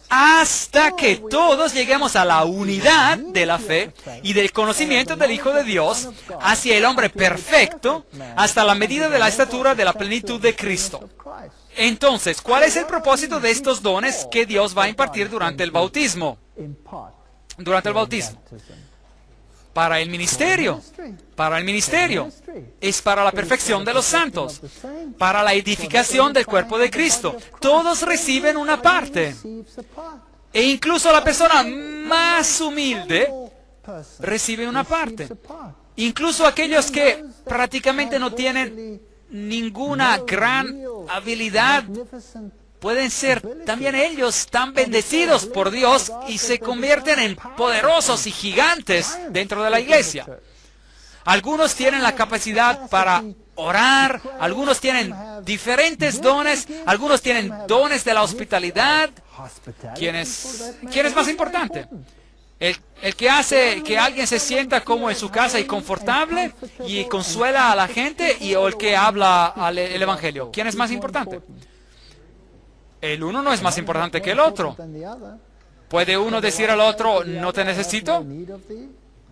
Speaker 1: hasta que todos lleguemos a la unidad de la fe y del conocimiento del Hijo de Dios, hacia el hombre perfecto, hasta la medida de la estatura de la plenitud de Cristo. Entonces, ¿cuál es el propósito de estos dones que Dios va a impartir durante el bautismo? Durante el bautismo. Para el ministerio. Para el ministerio. Es para la perfección de los santos. Para la edificación del cuerpo de Cristo. Todos reciben una parte. E incluso la persona más humilde recibe una parte. Incluso aquellos que prácticamente no tienen ninguna gran habilidad, pueden ser también ellos tan bendecidos por Dios y se convierten en poderosos y gigantes dentro de la iglesia. Algunos tienen la capacidad para orar, algunos tienen diferentes dones, algunos tienen dones de la hospitalidad. ¿Quién es más importante? El que hace que alguien se sienta como en su casa y confortable y consuela a la gente, o el que habla el Evangelio. ¿Quién es más importante? El uno no es más importante que el otro. ¿Puede uno decir al otro: no te necesito?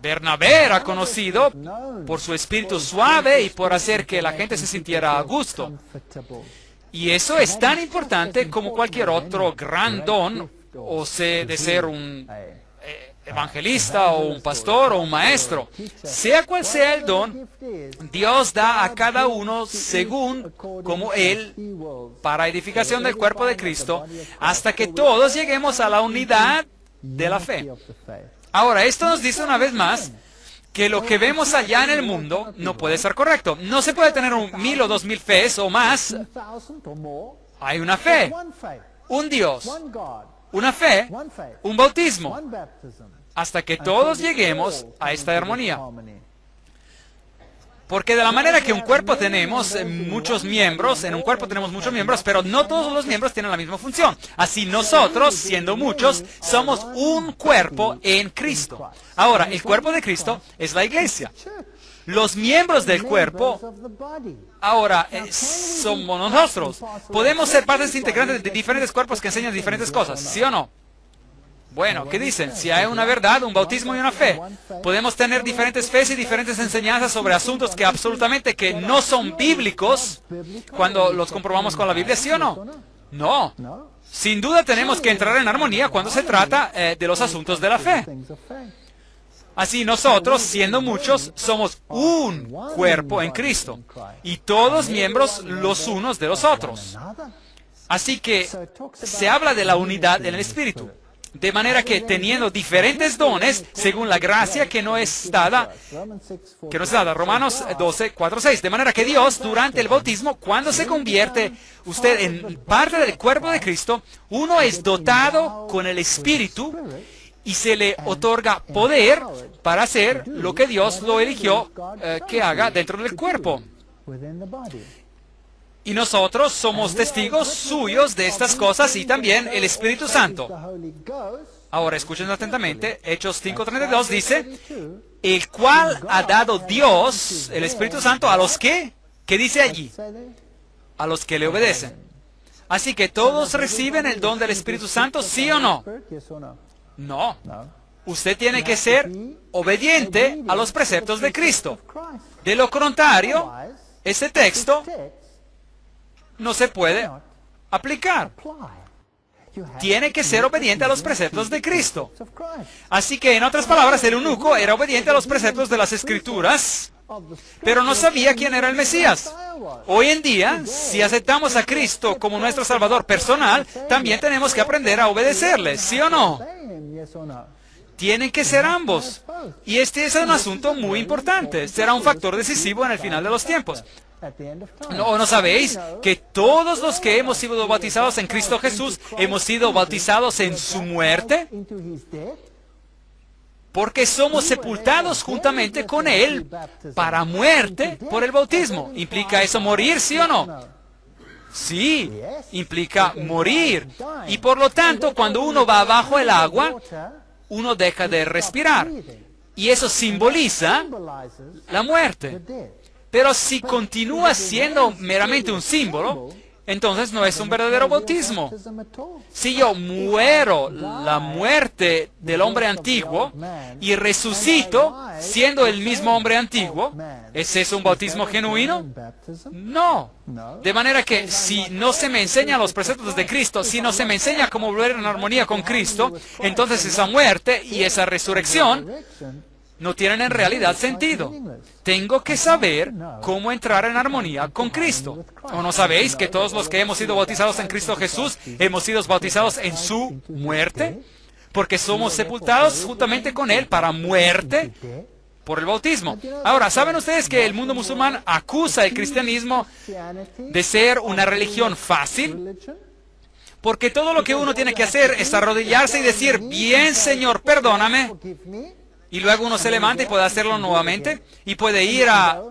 Speaker 1: Bernabé era conocido por su espíritu suave y por hacer que la gente se sintiera a gusto. Y eso es tan importante como cualquier otro gran don, o de ser un evangelista o un pastor o un maestro. Sea cual sea el don, Dios da a cada uno según como Él, para edificación del cuerpo de Cristo, hasta que todos lleguemos a la unidad de la fe. Ahora, esto nos dice una vez más que lo que vemos allá en el mundo no puede ser correcto. No se puede tener 1000 o 2000 fees o más. Hay una fe, un Dios, una fe, un bautismo, hasta que todos lleguemos a esta armonía. Porque de la manera que un cuerpo tenemos muchos miembros, en un cuerpo tenemos muchos miembros, pero no todos los miembros tienen la misma función. Así nosotros, siendo muchos, somos un cuerpo en Cristo. Ahora, el cuerpo de Cristo es la iglesia. Los miembros del cuerpo, ahora, somos nosotros. Podemos ser partes integrantes de diferentes cuerpos que enseñan diferentes cosas, ¿sí o no? Bueno, ¿qué dicen? Si hay una verdad, un bautismo y una fe, podemos tener diferentes fees y diferentes enseñanzas sobre asuntos que absolutamente que no son bíblicos cuando los comprobamos con la Biblia, ¿sí o no? No. Sin duda tenemos que entrar en armonía cuando se trata de los asuntos de la fe. Así nosotros, siendo muchos, somos un cuerpo en Cristo y todos miembros los unos de los otros. Así que se habla de la unidad en el Espíritu. De manera que teniendo diferentes dones, según la gracia que no es dada, Romanos 12, 4, 6. De manera que Dios, durante el bautismo, cuando se convierte usted en parte del cuerpo de Cristo, uno es dotado con el Espíritu y se le otorga poder para hacer lo que Dios lo eligió que haga dentro del cuerpo. Y nosotros somos testigos suyos de estas cosas y también el Espíritu Santo. Ahora escuchen atentamente, Hechos 5:32 dice, el cual ha dado Dios, el Espíritu Santo, a los que, ¿qué dice allí? A los que le obedecen. Así que todos reciben el don del Espíritu Santo, ¿sí o no? No. Usted tiene que ser obediente a los preceptos de Cristo. De lo contrario, ese texto no se puede aplicar. Tiene que ser obediente a los preceptos de Cristo. Así que, en otras palabras, el eunuco era obediente a los preceptos de las Escrituras, pero no sabía quién era el Mesías. Hoy en día, si aceptamos a Cristo como nuestro Salvador personal, también tenemos que aprender a obedecerle, ¿sí o no? Tienen que ser ambos. Y este es un asunto muy importante. Será un factor decisivo en el final de los tiempos. ¿No sabéis que todos los que hemos sido bautizados en Cristo Jesús hemos sido bautizados en su muerte? Porque somos sepultados juntamente con Él para muerte por el bautismo. ¿Implica eso morir, sí o no? Sí, implica morir. Y por lo tanto, cuando uno va bajo el agua, uno deja de respirar. Y eso simboliza la muerte. Pero si continúa siendo meramente un símbolo, entonces no es un verdadero bautismo. Si yo muero la muerte del hombre antiguo y resucito siendo el mismo hombre antiguo, ¿es eso un bautismo genuino? No. De manera que si no se me enseñan los preceptos de Cristo, si no se me enseña cómo volver en armonía con Cristo, entonces esa muerte y esa resurrección no tienen en realidad sentido. Tengo que saber cómo entrar en armonía con Cristo. ¿O no sabéis que todos los que hemos sido bautizados en Cristo Jesús hemos sido bautizados en su muerte? Porque somos sepultados juntamente con Él para muerte por el bautismo. Ahora, ¿saben ustedes que el mundo musulmán acusa el cristianismo de ser una religión fácil? Porque todo lo que uno tiene que hacer es arrodillarse y decir, bien, Señor, perdóname. Y luego uno se levanta y puede hacerlo nuevamente. Y puede ir a,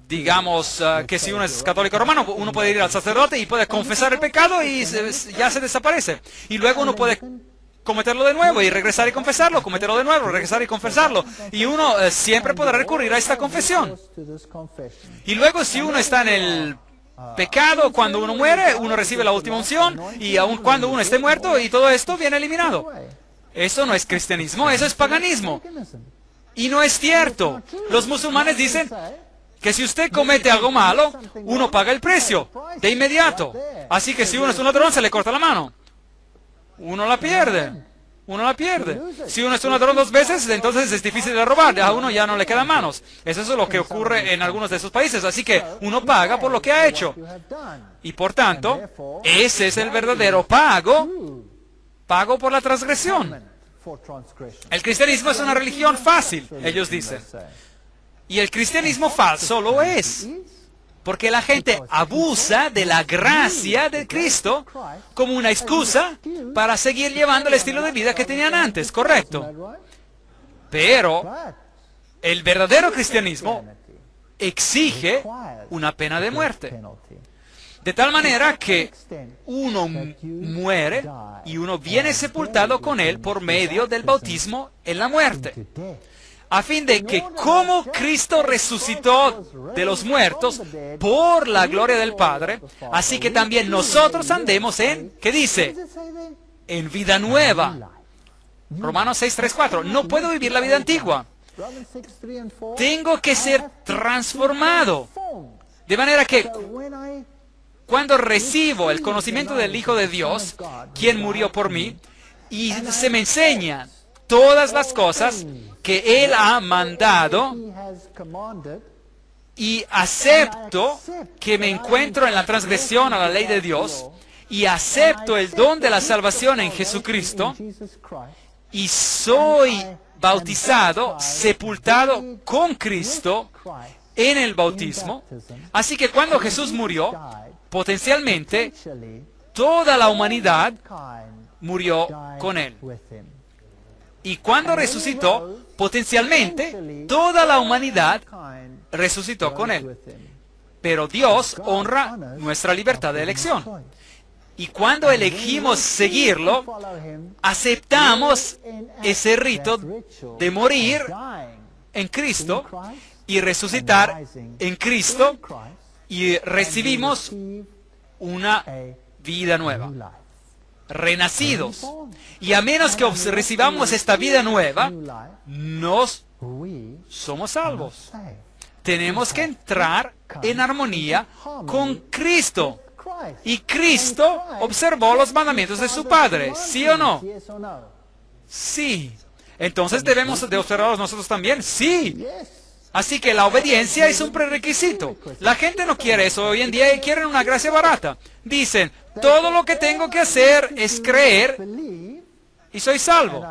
Speaker 1: digamos, que si uno es católico romano, uno puede ir al sacerdote y puede confesar el pecado y ya se desaparece. Y luego uno puede cometerlo de nuevo y regresar y confesarlo, cometerlo de nuevo, regresar y confesarlo. Y uno siempre podrá recurrir a esta confesión. Y luego si uno está en el pecado, cuando uno muere, uno recibe la última unción. Y aun cuando uno esté muerto, y todo esto viene eliminado. Eso no es cristianismo, eso es paganismo. Y no es cierto. Los musulmanes dicen que si usted comete algo malo, uno paga el precio de inmediato. Así que si uno es un ladrón, se le corta la mano. Uno la pierde. uno la pierde. Si uno es un ladrón 2 veces, entonces es difícil de robar, a uno ya no le quedan manos. Eso es lo que ocurre en algunos de esos países, así que uno paga por lo que ha hecho. Y por tanto, ese es el verdadero pago por la transgresión. El cristianismo es una religión fácil, ellos dicen. Y el cristianismo falso lo es. Porque la gente abusa de la gracia de Cristo como una excusa para seguir llevando el estilo de vida que tenían antes, ¿correcto? Pero el verdadero cristianismo exige una pena de muerte. De tal manera que uno muere y uno viene sepultado con él por medio del bautismo en la muerte. A fin de que como Cristo resucitó de los muertos por la gloria del Padre, así que también nosotros andemos en, ¿qué dice? En vida nueva. Romanos 6, 3, 4. No puedo vivir la vida antigua. Tengo que ser transformado. De manera que cuando recibo el conocimiento del Hijo de Dios, quien murió por mí, y se me enseñan todas las cosas que Él ha mandado, y acepto que me encuentro en la transgresión a la ley de Dios, y acepto el don de la salvación en Jesucristo, y soy bautizado, sepultado con Cristo en el bautismo. Así que cuando Jesús murió, potencialmente toda la humanidad murió con Él. Y cuando resucitó, potencialmente toda la humanidad resucitó con Él. Pero Dios honra nuestra libertad de elección. Y cuando elegimos seguirlo, aceptamos ese rito de morir en Cristo y resucitar en Cristo, y recibimos una vida nueva, renacidos. Y a menos que recibamos esta vida nueva, no somos salvos. Tenemos que entrar en armonía con Cristo. Y Cristo observó los mandamientos de su Padre, ¿sí o no? Sí. Entonces debemos de observarlos nosotros también, sí. Así que la obediencia es un prerequisito. La gente no quiere eso hoy en día y quieren una gracia barata. Dicen, todo lo que tengo que hacer es creer y soy salvo.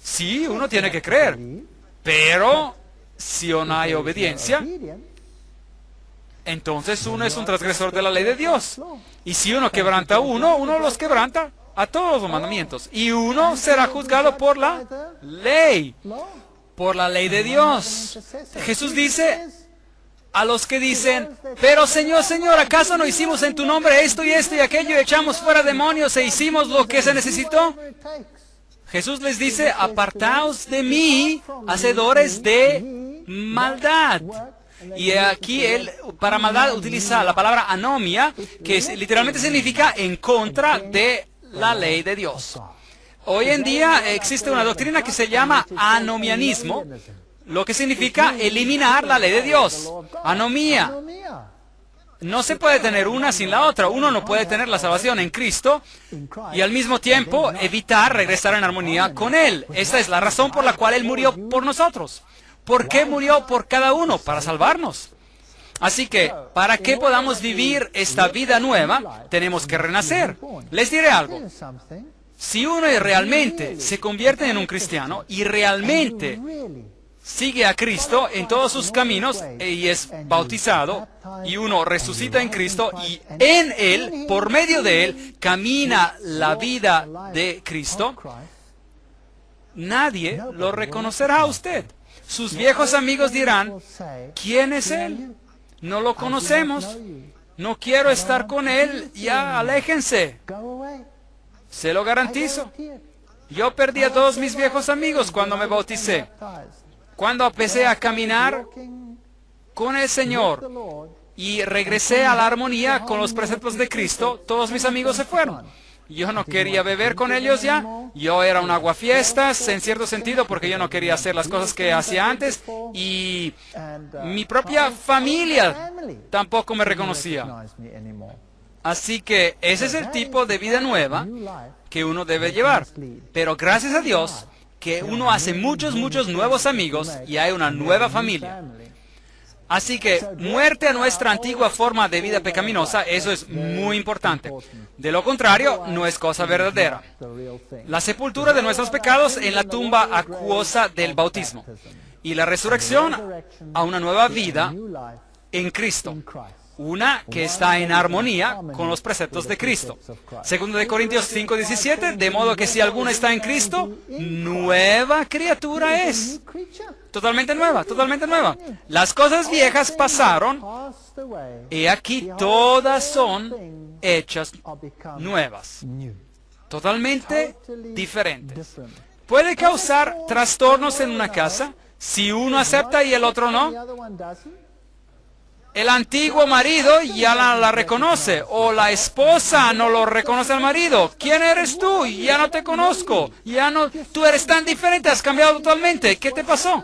Speaker 1: Sí, uno tiene que creer. Pero si no hay obediencia, entonces uno es un transgresor de la ley de Dios. Y si uno quebranta uno los quebranta a todos los mandamientos. Y uno será juzgado por la ley. Por la ley de Dios. Jesús dice a los que dicen, pero Señor, Señor, ¿acaso no hicimos en tu nombre esto y aquello, echamos fuera demonios e hicimos lo que se necesitó? Jesús les dice, apartaos de mí, hacedores de maldad. Y aquí él, para maldad, utiliza la palabra anomia, que literalmente significa en contra de la ley de Dios. Hoy en día existe una doctrina que se llama anomianismo, lo que significa eliminar la ley de Dios. Anomía. No se puede tener una sin la otra. Uno no puede tener la salvación en Cristo y al mismo tiempo evitar regresar en armonía con Él. Esa es la razón por la cual Él murió por nosotros. ¿Por qué murió por cada uno? Para salvarnos. Así que, para que podamos vivir esta vida nueva, tenemos que renacer. Les diré algo. Si uno realmente se convierte en un cristiano y realmente sigue a Cristo en todos sus caminos y es bautizado, y uno resucita en Cristo y en Él, por medio de Él, camina la vida de Cristo, nadie lo reconocerá a usted. Sus viejos amigos dirán, ¿quién es Él? No lo conocemos, no quiero estar con Él, ya aléjense. Se lo garantizo. Yo perdí a todos mis viejos amigos cuando me bauticé. Cuando empecé a caminar con el Señor y regresé a la armonía con los preceptos de Cristo, todos mis amigos se fueron. Yo no quería beber con ellos ya. Yo era un aguafiestas en cierto sentido porque yo no quería hacer las cosas que hacía antes. Y mi propia familia tampoco me reconocía. Así que ese es el tipo de vida nueva que uno debe llevar. Pero gracias a Dios que uno hace muchos nuevos amigos y hay una nueva familia. Así que muerte a nuestra antigua forma de vida pecaminosa, eso es muy importante. De lo contrario, no es cosa verdadera. La sepultura de nuestros pecados en la tumba acuosa del bautismo. Y la resurrección a una nueva vida en Cristo. Una que está en armonía con los preceptos de Cristo. Segundo de Corintios 5:17, de modo que si alguno está en Cristo, nueva criatura es. Totalmente nueva, totalmente nueva. Las cosas viejas pasaron, y aquí todas son hechas nuevas. Totalmente diferentes. Puede causar trastornos en una casa si uno acepta y el otro no. El antiguo marido ya la reconoce, o la esposa no lo reconoce al marido. ¿Quién eres tú? Ya no te conozco. Tú eres tan diferente, has cambiado totalmente. ¿Qué te pasó?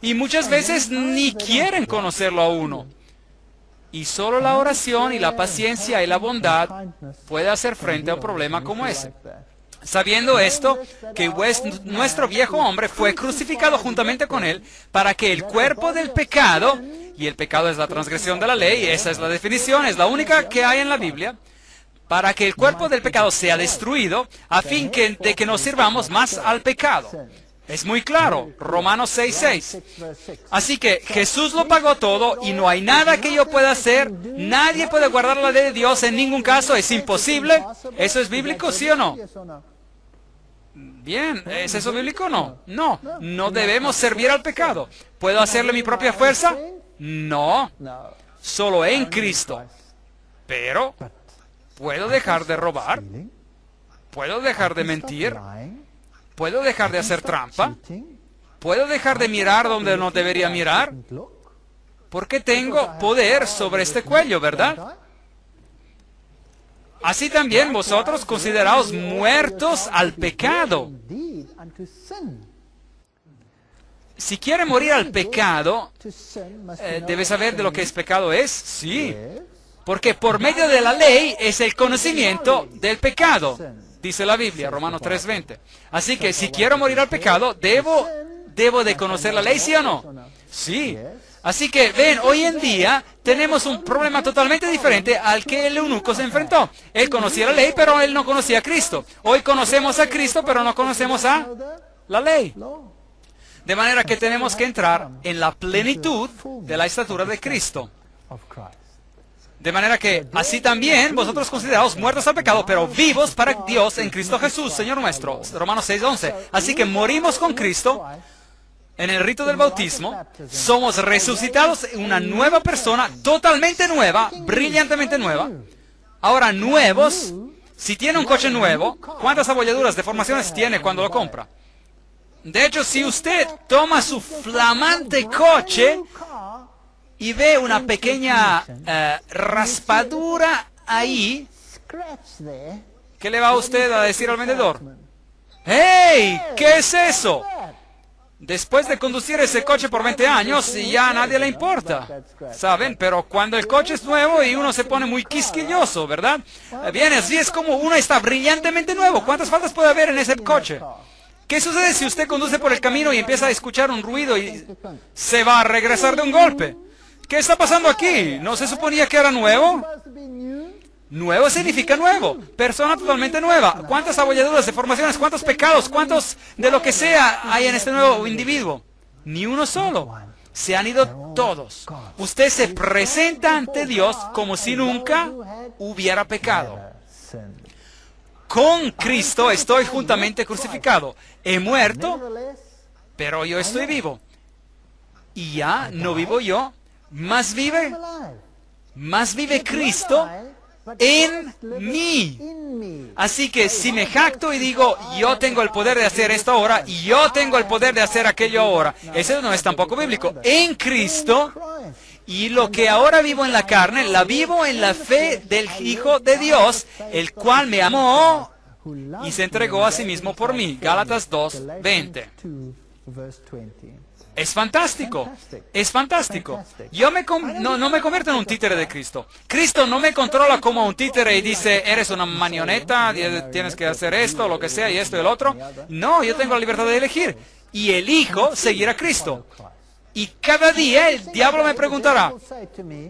Speaker 1: Y muchas veces ni quieren conocerlo a uno. Y solo la oración y la paciencia y la bondad puede hacer frente a un problema como ese. Sabiendo esto, que nuestro viejo hombre fue crucificado juntamente con él para que el cuerpo del pecado, y el pecado es la transgresión de la ley, esa es la definición, es la única que hay en la Biblia, para que el cuerpo del pecado sea destruido, a fin de que nos sirvamos más al pecado. Es muy claro, Romanos 6:6. Así que Jesús lo pagó todo y no hay nada que yo pueda hacer. Nadie puede guardar la ley de Dios en ningún caso. Es imposible. ¿Eso es bíblico, sí o no? Bien, ¿es eso bíblico o no? No, no debemos servir al pecado. ¿Puedo hacerle mi propia fuerza? No, solo en Cristo. Pero, ¿puedo dejar de robar? ¿Puedo dejar de mentir? ¿Puedo dejar de hacer trampa? ¿Puedo dejar de mirar donde no debería mirar? Porque tengo poder sobre este cuello, ¿verdad? Así también vosotros consideraos muertos al pecado. Si quiere morir al pecado, ¿debe saber de lo que es pecado es? Sí. Porque por medio de la ley es el conocimiento del pecado. Dice la Biblia, Romanos 3:20. Así que si quiero morir al pecado, ¿debo de conocer la ley, sí o no? Sí. Así que, ven, hoy en día tenemos un problema totalmente diferente al que el eunuco se enfrentó. Él conocía la ley, pero él no conocía a Cristo. Hoy conocemos a Cristo, pero no conocemos a la ley. De manera que tenemos que entrar en la plenitud de la estatura de Cristo. De manera que, así también, vosotros consideraos muertos al pecado, pero vivos para Dios en Cristo Jesús, Señor nuestro. Romanos 6:11. Así que morimos con Cristo en el rito del bautismo. Somos resucitados en una nueva persona, totalmente nueva, brillantemente nueva. Ahora, nuevos, si tiene un coche nuevo, ¿cuántas abolladuras, deformaciones tiene cuando lo compra? De hecho, si usted toma su flamante coche y ve una pequeña raspadura ahí, ¿qué le va a usted a decir al vendedor? ¡Hey! ¿Qué es eso? Después de conducir ese coche por 20 años, ya a nadie le importa, ¿saben? Pero cuando el coche es nuevo y uno se pone muy quisquilloso, ¿verdad? Bien, así es como uno está brillantemente nuevo. ¿Cuántas faltas puede haber en ese coche? ¿Qué sucede si usted conduce por el camino y empieza a escuchar un ruido y se va a regresar de un golpe? ¿Qué está pasando aquí? ¿No se suponía que era nuevo? Nuevo significa nuevo. Persona totalmente nueva. ¿Cuántas abolladuras, deformaciones, cuántos pecados, cuántos de lo que sea hay en este nuevo individuo? Ni uno solo. Se han ido todos. Usted se presenta ante Dios como si nunca hubiera pecado. Con Cristo estoy juntamente crucificado. He muerto, pero yo estoy vivo. Y ya no vivo yo, más vive Cristo en mí. Así que si me jacto y digo, yo tengo el poder de hacer esto ahora, y yo tengo el poder de hacer aquello ahora, eso no es tampoco bíblico. En Cristo, y lo que ahora vivo en la carne, la vivo en la fe del Hijo de Dios, el cual me amó y se entregó a sí mismo por mí. Gálatas 2:20. Es fantástico, es fantástico. Yo no me convierto en un títere de Cristo. Cristo no me controla como un títere y dice, eres una marioneta, tienes que hacer esto, lo que sea, y esto y el otro. No, yo tengo la libertad de elegir. Y elijo seguir a Cristo. Y cada día el diablo me preguntará,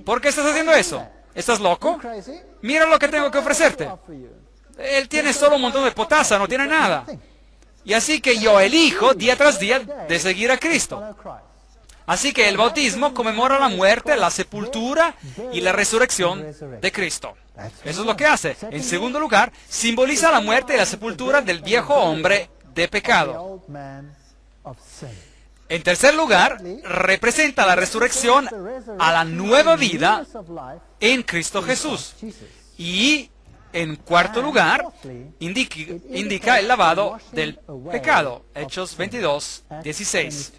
Speaker 1: ¿por qué estás haciendo eso? ¿Estás loco? Mira lo que tengo que ofrecerte. Él tiene solo un montón de potasa, no tiene nada. Y así que yo elijo día tras día de seguir a Cristo. Así que el bautismo conmemora la muerte, la sepultura y la resurrección de Cristo. Eso es lo que hace. En segundo lugar, simboliza la muerte y la sepultura del viejo hombre de pecado. En tercer lugar, representa la resurrección a la nueva vida en Cristo Jesús. Y en cuarto lugar, indica el lavado del pecado. Hechos 22, 16.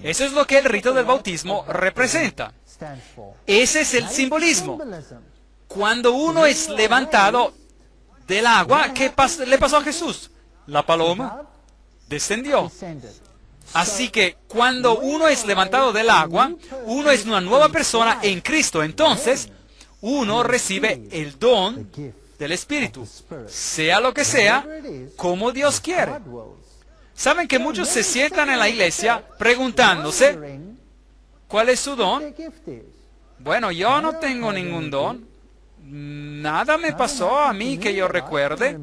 Speaker 1: Eso es lo que el rito del bautismo representa. Ese es el simbolismo. Cuando uno es levantado del agua, ¿qué le pasó a Jesús? La paloma descendió. Así que cuando uno es levantado del agua, uno es una nueva persona en Cristo. Entonces, uno recibe el don del Espíritu, sea lo que sea, como Dios quiere. ¿Saben que muchos se sientan en la iglesia preguntándose, ¿cuál es su don? Bueno, yo no tengo ningún don. Nada me pasó a mí que yo recuerde.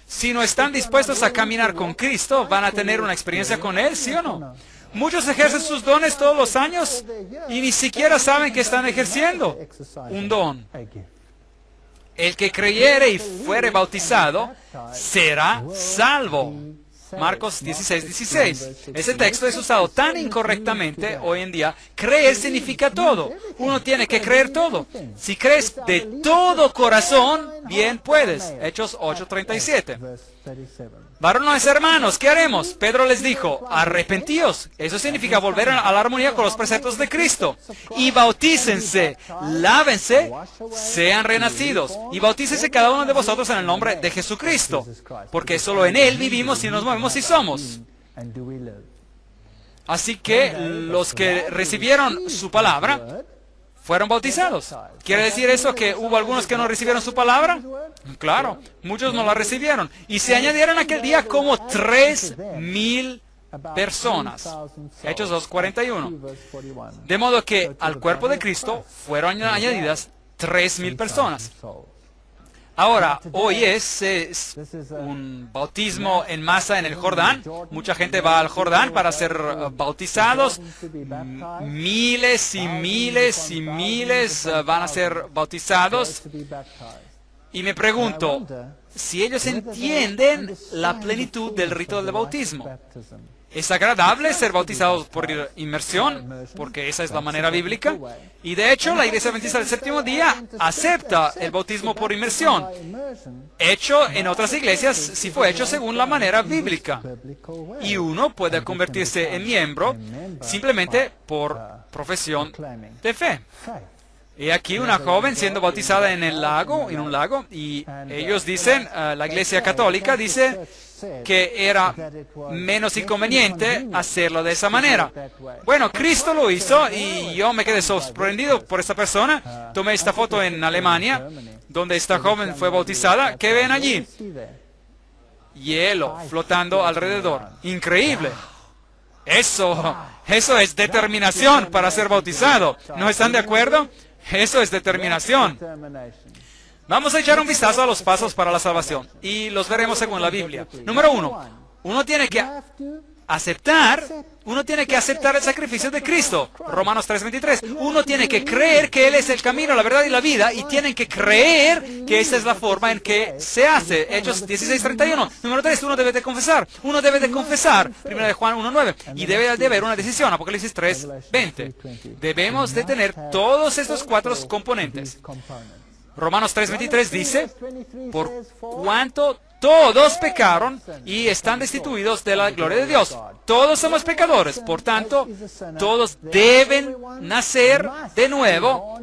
Speaker 1: Si no están dispuestos a caminar con Cristo, ¿van a tener una experiencia con Él, sí o no? Muchos ejercen sus dones todos los años y ni siquiera saben que están ejerciendo un don. El que creyere y fuere bautizado será salvo. Marcos 16, 16. Ese texto es usado tan incorrectamente hoy en día. Creer significa todo. Uno tiene que creer todo. Si crees de todo corazón, bien puedes. Hechos 8:37. Varones hermanos, ¿qué haremos? Pedro les dijo, arrepentíos. Eso significa volver a la armonía con los preceptos de Cristo. Y bautícense, lávense, sean renacidos. Y bautícense cada uno de vosotros en el nombre de Jesucristo. Porque solo en Él vivimos y nos movemos y somos. Así que los que recibieron su palabra fueron bautizados. ¿Quiere decir eso que hubo algunos que no recibieron su palabra? Claro, muchos no la recibieron. Y se añadieron aquel día como 3,000 personas. Hechos 2:41. De modo que al cuerpo de Cristo fueron añadidas 3,000 personas. Ahora, hoy es un bautismo en masa en el Jordán. Mucha gente va al Jordán para ser bautizados. Miles y miles y miles van a ser bautizados. Y me pregunto si ellos entienden la plenitud del rito del bautismo. Es agradable ser bautizados por inmersión, porque esa es la manera bíblica. Y de hecho, la Iglesia Adventista del Séptimo Día acepta el bautismo por inmersión. Hecho en otras iglesias, si fue hecho según la manera bíblica. Y uno puede convertirse en miembro simplemente por profesión de fe. Y aquí una joven siendo bautizada en un lago, y ellos dicen, la Iglesia Católica dice que era menos inconveniente hacerlo de esa manera. Bueno, Cristo lo hizo y yo me quedé sorprendido por esta persona. Tomé esta foto en Alemania, donde esta joven fue bautizada. ¿Qué ven allí? Hielo flotando alrededor. Increíble. Eso es determinación para ser bautizado. ¿No están de acuerdo? Eso es determinación. Vamos a echar un vistazo a los pasos para la salvación y los veremos según la Biblia. Número 1, uno tiene que aceptar el sacrificio de Cristo. Romanos 3:23. Uno tiene que creer que Él es el camino, la verdad y la vida, y tienen que creer que esa es la forma en que se hace. Hechos 16:31. Número 3, uno debe de confesar. 1 de Juan 1:9. Y debe de haber una decisión. Apocalipsis 3:20. Debemos de tener todos estos 4 componentes. Romanos 3:23 dice, por cuanto todos pecaron y están destituidos de la gloria de Dios. Todos somos pecadores, por tanto, todos deben nacer de nuevo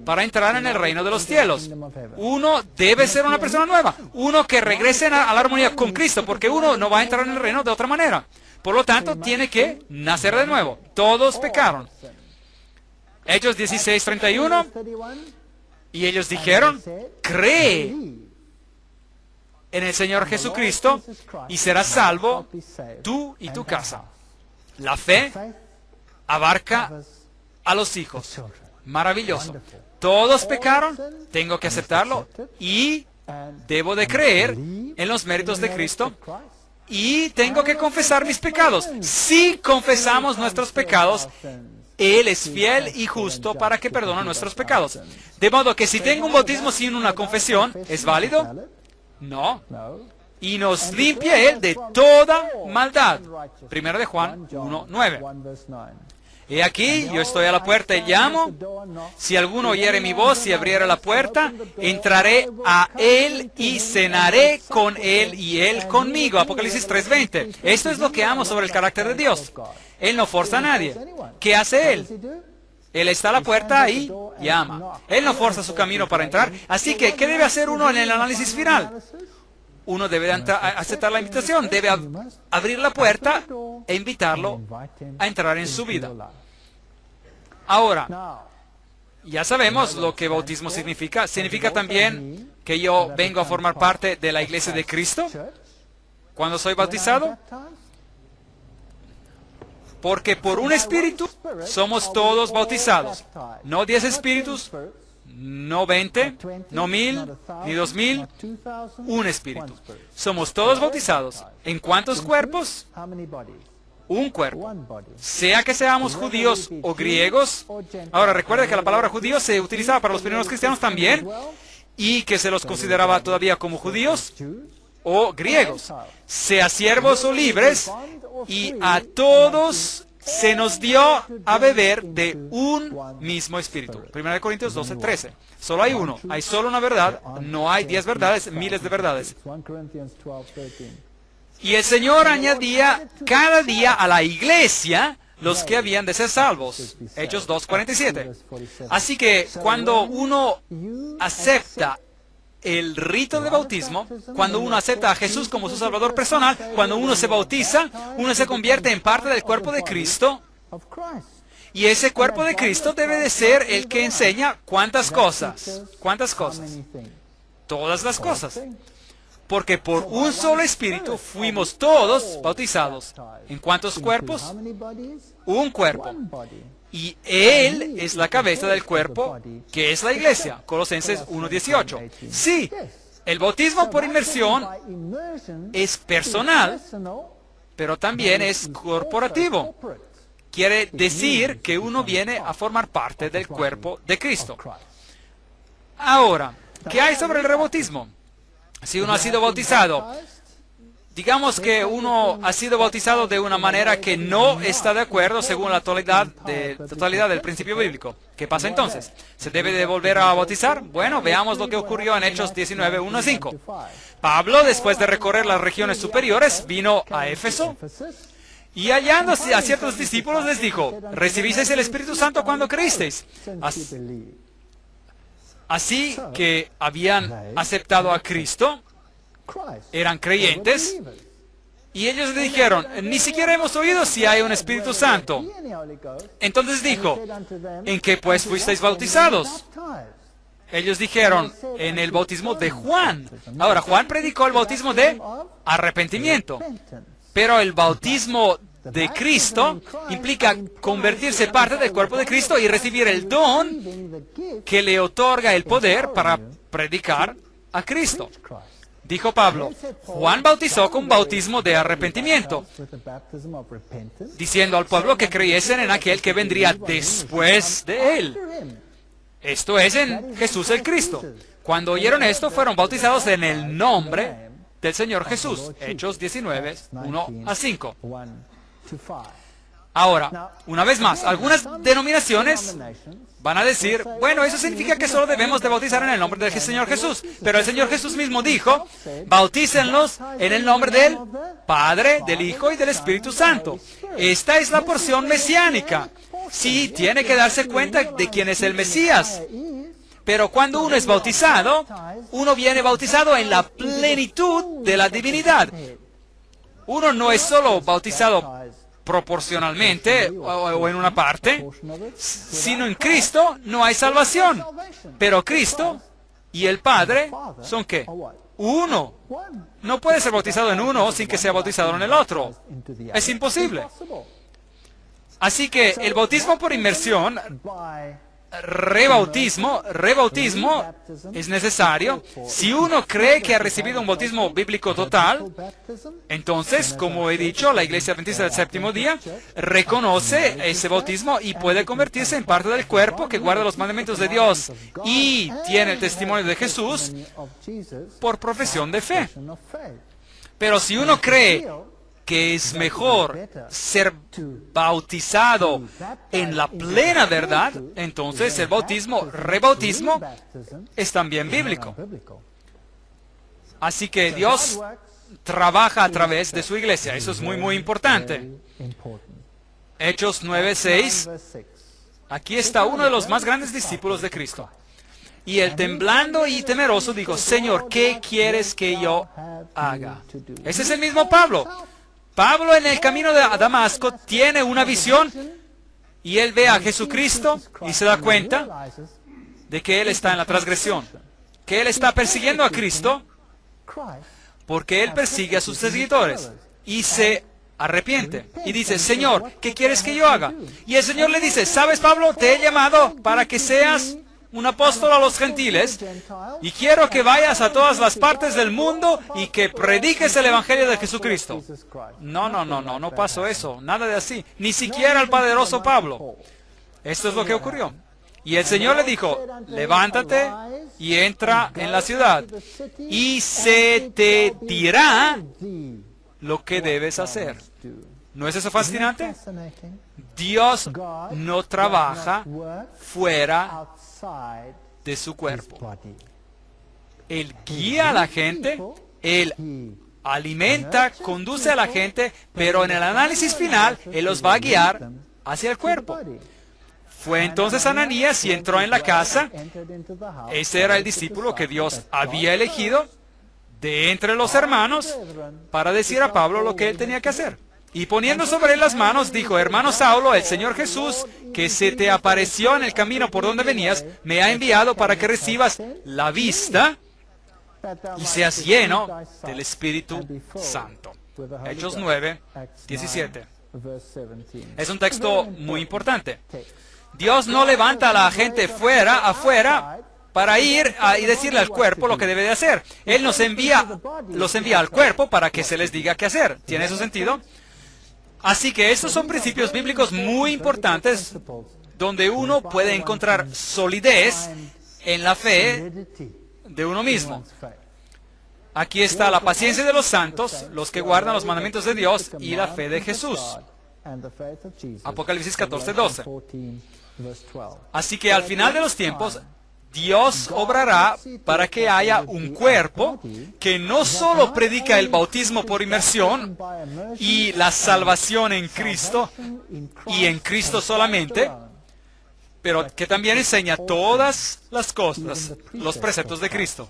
Speaker 1: para entrar en el reino de los cielos. Uno debe ser una persona nueva, uno que regrese a la armonía con Cristo, porque uno no va a entrar en el reino de otra manera. Por lo tanto, tiene que nacer de nuevo. Todos pecaron. Hechos 16:31. Y ellos dijeron, cree en el Señor Jesucristo y serás salvo tú y tu casa. La fe abarca a los hijos. Maravilloso. Todos pecaron, tengo que aceptarlo y debo de creer en los méritos de Cristo y tengo que confesar mis pecados. Si confesamos nuestros pecados, Él es fiel y justo para que perdone nuestros pecados. De modo que si tengo un bautismo sin una confesión, ¿es válido? No. Y nos limpia Él de toda maldad. Primero de Juan 1:9. He aquí, yo estoy a la puerta y llamo. Si alguno oyere mi voz y abriere la puerta, entraré a él y cenaré con él y él conmigo. Apocalipsis 3:20. Esto es lo que amo sobre el carácter de Dios. Él no forza a nadie. ¿Qué hace Él? Él está a la puerta y llama. Él no forza su camino para entrar. Así que, ¿qué debe hacer uno en el análisis final? Uno debe aceptar la invitación, debe abrir la puerta e invitarlo a entrar en su vida. Ahora, ya sabemos lo que bautismo significa. Significa también que yo vengo a formar parte de la iglesia de Cristo cuando soy bautizado. Porque por un espíritu somos todos bautizados. No 10 espíritus, no 20, no 1000, ni 2000, un espíritu. Somos todos bautizados. ¿En cuántos cuerpos? Un cuerpo. Sea que seamos judíos o griegos. Ahora, recuerde que la palabra judío se utilizaba para los primeros cristianos también, y que se los consideraba todavía como judíos o griegos. Sea siervos o libres, y a todos se nos dio a beber de un mismo espíritu. 1 Corintios 12:13. Solo hay uno. Hay solo una verdad. No hay 10 verdades, miles de verdades. Y el Señor añadía cada día a la iglesia los que habían de ser salvos. Hechos 2:47. Así que cuando uno acepta el rito de bautismo, cuando uno acepta a Jesús como su Salvador personal, cuando uno se bautiza, uno se convierte en parte del cuerpo de Cristo. Y ese cuerpo de Cristo debe de ser el que enseña ¿cuántas cosas? ¿Cuántas cosas? Todas las cosas. Porque por un solo espíritu fuimos todos bautizados. ¿En cuántos cuerpos? Un cuerpo. Y Él es la cabeza del cuerpo, que es la iglesia. Colosenses 1:18. Sí, el bautismo por inmersión es personal, pero también es corporativo. Quiere decir que uno viene a formar parte del cuerpo de Cristo. Ahora, ¿qué hay sobre el rebautismo? Si uno ha sido bautizado, digamos que uno ha sido bautizado de una manera que no está de acuerdo según la totalidad del principio bíblico. ¿Qué pasa entonces? ¿Se debe de volver a bautizar? Bueno, veamos lo que ocurrió en Hechos 19:1-5. Pablo, después de recorrer las regiones superiores, vino a Éfeso y hallando a ciertos discípulos les dijo, ¿recibisteis el Espíritu Santo cuando creísteis? Así que habían aceptado a Cristo, eran creyentes, y ellos le dijeron, ni siquiera hemos oído si hay un Espíritu Santo. Entonces dijo, ¿en qué pues fuisteis bautizados? Ellos dijeron, en el bautismo de Juan. Ahora, Juan predicó el bautismo de arrepentimiento, pero el bautismo de Cristo implica convertirse parte del cuerpo de Cristo y recibir el don que le otorga el poder para predicar a Cristo. Dijo Pablo, Juan bautizó con bautismo de arrepentimiento, diciendo al pueblo que creyesen en aquel que vendría después de él. Esto es en Jesús el Cristo. Cuando oyeron esto, fueron bautizados en el nombre del Señor Jesús. Hechos 19:1-5. Ahora, una vez más, algunas denominaciones van a decir, bueno, eso significa que solo debemos de bautizar en el nombre del Señor Jesús. Pero el Señor Jesús mismo dijo, bautícenlos en el nombre del Padre, del Hijo y del Espíritu Santo. Esta es la porción mesiánica. Sí, tiene que darse cuenta de quién es el Mesías. Pero cuando uno es bautizado, uno viene bautizado en la plenitud de la divinidad. Uno no es solo bautizado proporcionalmente o en una parte, sino en Cristo no hay salvación. Pero Cristo y el Padre son ¿qué? Uno. No puede ser bautizado en uno sin que sea bautizado en el otro. Es imposible. Así que el bautismo por inmersión, rebautismo es necesario. Si uno cree que ha recibido un bautismo bíblico total, entonces, como he dicho, la Iglesia Adventista del Séptimo Día reconoce ese bautismo y puede convertirse en parte del cuerpo que guarda los mandamientos de Dios y tiene el testimonio de Jesús por profesión de fe. Pero si uno cree que es mejor ser bautizado en la plena verdad, entonces el bautismo, rebautismo, es también bíblico. Así que Dios trabaja a través de su iglesia. Eso es muy, muy importante. Hechos 9:6. Aquí está uno de los más grandes discípulos de Cristo. Y él, temblando y temeroso, dijo: Señor, ¿qué quieres que yo haga? Ese es el mismo Pablo. Pablo en el camino a Damasco tiene una visión y él ve a Jesucristo y se da cuenta de que él está en la transgresión, que él está persiguiendo a Cristo porque él persigue a sus seguidores y se arrepiente y dice: Señor, ¿qué quieres que yo haga? Y el Señor le dice: ¿sabes, Pablo? Te he llamado para que seas un apóstol a los gentiles y quiero que vayas a todas las partes del mundo y que prediques el evangelio de Jesucristo. No pasó eso, nada de así, ni siquiera el poderoso Pablo. Esto es lo que ocurrió. Y el Señor le dijo: levántate y entra en la ciudad y se te dirá lo que debes hacer. ¿No es eso fascinante? Dios no trabaja fuera de su cuerpo. Él guía a la gente, Él alimenta, conduce a la gente, pero en el análisis final, Él los va a guiar hacia el cuerpo. Fue entonces Ananías y entró en la casa. Ese era el discípulo que Dios había elegido de entre los hermanos para decir a Pablo lo que él tenía que hacer. Y poniendo sobre él las manos, dijo: hermano Saulo, el Señor Jesús, que se te apareció en el camino por donde venías, me ha enviado para que recibas la vista y seas lleno del Espíritu Santo. Hechos 9:17. Es un texto muy importante. Dios no levanta a la gente afuera, para ir y decirle al cuerpo lo que debe de hacer. Él los envía al cuerpo para que se les diga qué hacer. ¿Tiene eso sentido? Así que estos son principios bíblicos muy importantes donde uno puede encontrar solidez en la fe de uno mismo. Aquí está la paciencia de los santos, los que guardan los mandamientos de Dios, y la fe de Jesús. Apocalipsis 14:12. Así que al final de los tiempos, Dios obrará para que haya un cuerpo que no solo predica el bautismo por inmersión y la salvación en Cristo y en Cristo solamente, pero que también enseña todas las cosas, los preceptos de Cristo.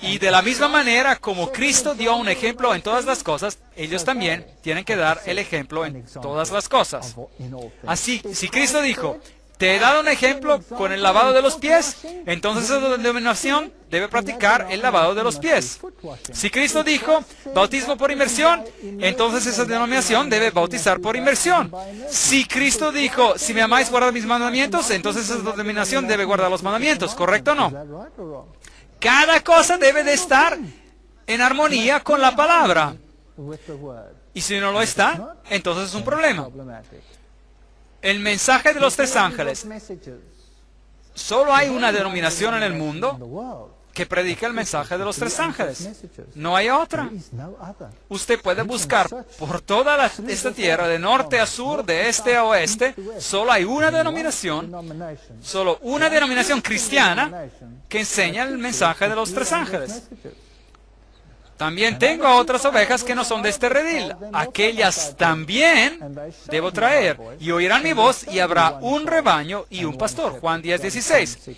Speaker 1: Y de la misma manera como Cristo dio un ejemplo en todas las cosas, ellos también tienen que dar el ejemplo en todas las cosas. Así, si Cristo dijo: te he dado un ejemplo con el lavado de los pies, entonces esa denominación debe practicar el lavado de los pies. Si Cristo dijo bautismo por inmersión, entonces esa denominación debe bautizar por inmersión. Si Cristo dijo: si me amáis, guardad mis mandamientos, entonces esa denominación debe guardar los mandamientos. ¿Correcto o no? Cada cosa debe de estar en armonía con la palabra. Y si no lo está, entonces es un problema. El mensaje de los tres ángeles. Solo hay una denominación en el mundo que predica el mensaje de los tres ángeles. No hay otra. Usted puede buscar por toda esta tierra, de norte a sur, de este a oeste. Solo hay una denominación cristiana que enseña el mensaje de los tres ángeles. También tengo otras ovejas que no son de este redil. Aquellas también debo traer. Y oirán mi voz, y habrá un rebaño y un pastor. Juan 10:16.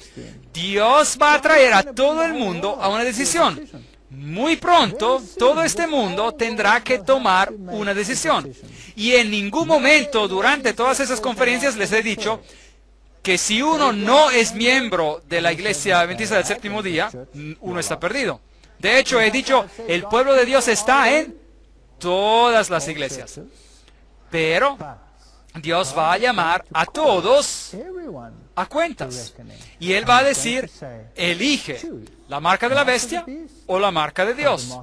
Speaker 1: Dios va a traer a todo el mundo a una decisión. muy pronto todo este mundo tendrá que tomar una decisión. Y en ningún momento durante todas esas conferencias les he dicho que si uno no es miembro de la Iglesia Adventista del Séptimo Día, uno está perdido. De hecho, he dicho, el pueblo de Dios está en todas las iglesias. Pero Dios va a llamar a todos a cuentas. Y Él va a decir, elige la marca de la bestia o la marca de Dios.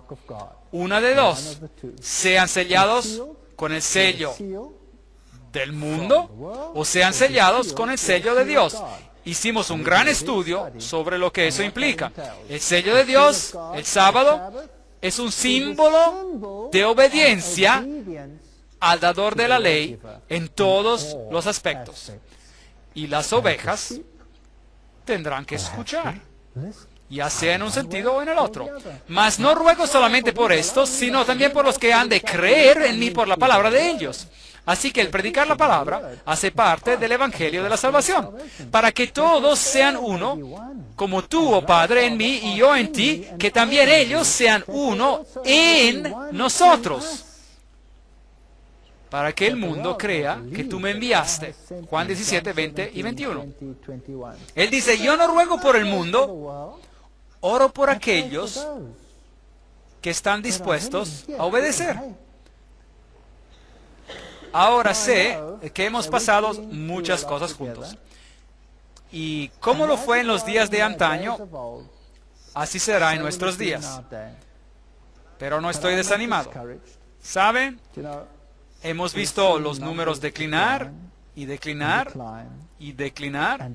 Speaker 1: Una de dos. Sean sellados con el sello del mundo o sean sellados con el sello de Dios. Hicimos un gran estudio sobre lo que eso implica. El sello de Dios, el sábado, es un símbolo de obediencia al dador de la ley en todos los aspectos. Y las ovejas tendrán que escuchar, ya sea en un sentido o en el otro. Mas no ruego solamente por estos, sino también por los que han de creer en mí por la palabra de ellos. Así que el predicar la palabra hace parte del evangelio de la salvación, para que todos sean uno, como tú, oh Padre, en mí y yo en ti, que también ellos sean uno en nosotros, para que el mundo crea que tú me enviaste. Juan 17, 20 y 21. Él dice, yo no ruego por el mundo, oro por aquellos que están dispuestos a obedecer. Ahora sé que hemos pasado muchas cosas juntos. Y como lo fue en los días de antaño, así será en nuestros días. Pero no estoy desanimado. ¿Saben? Hemos visto los números declinar y declinar y declinar.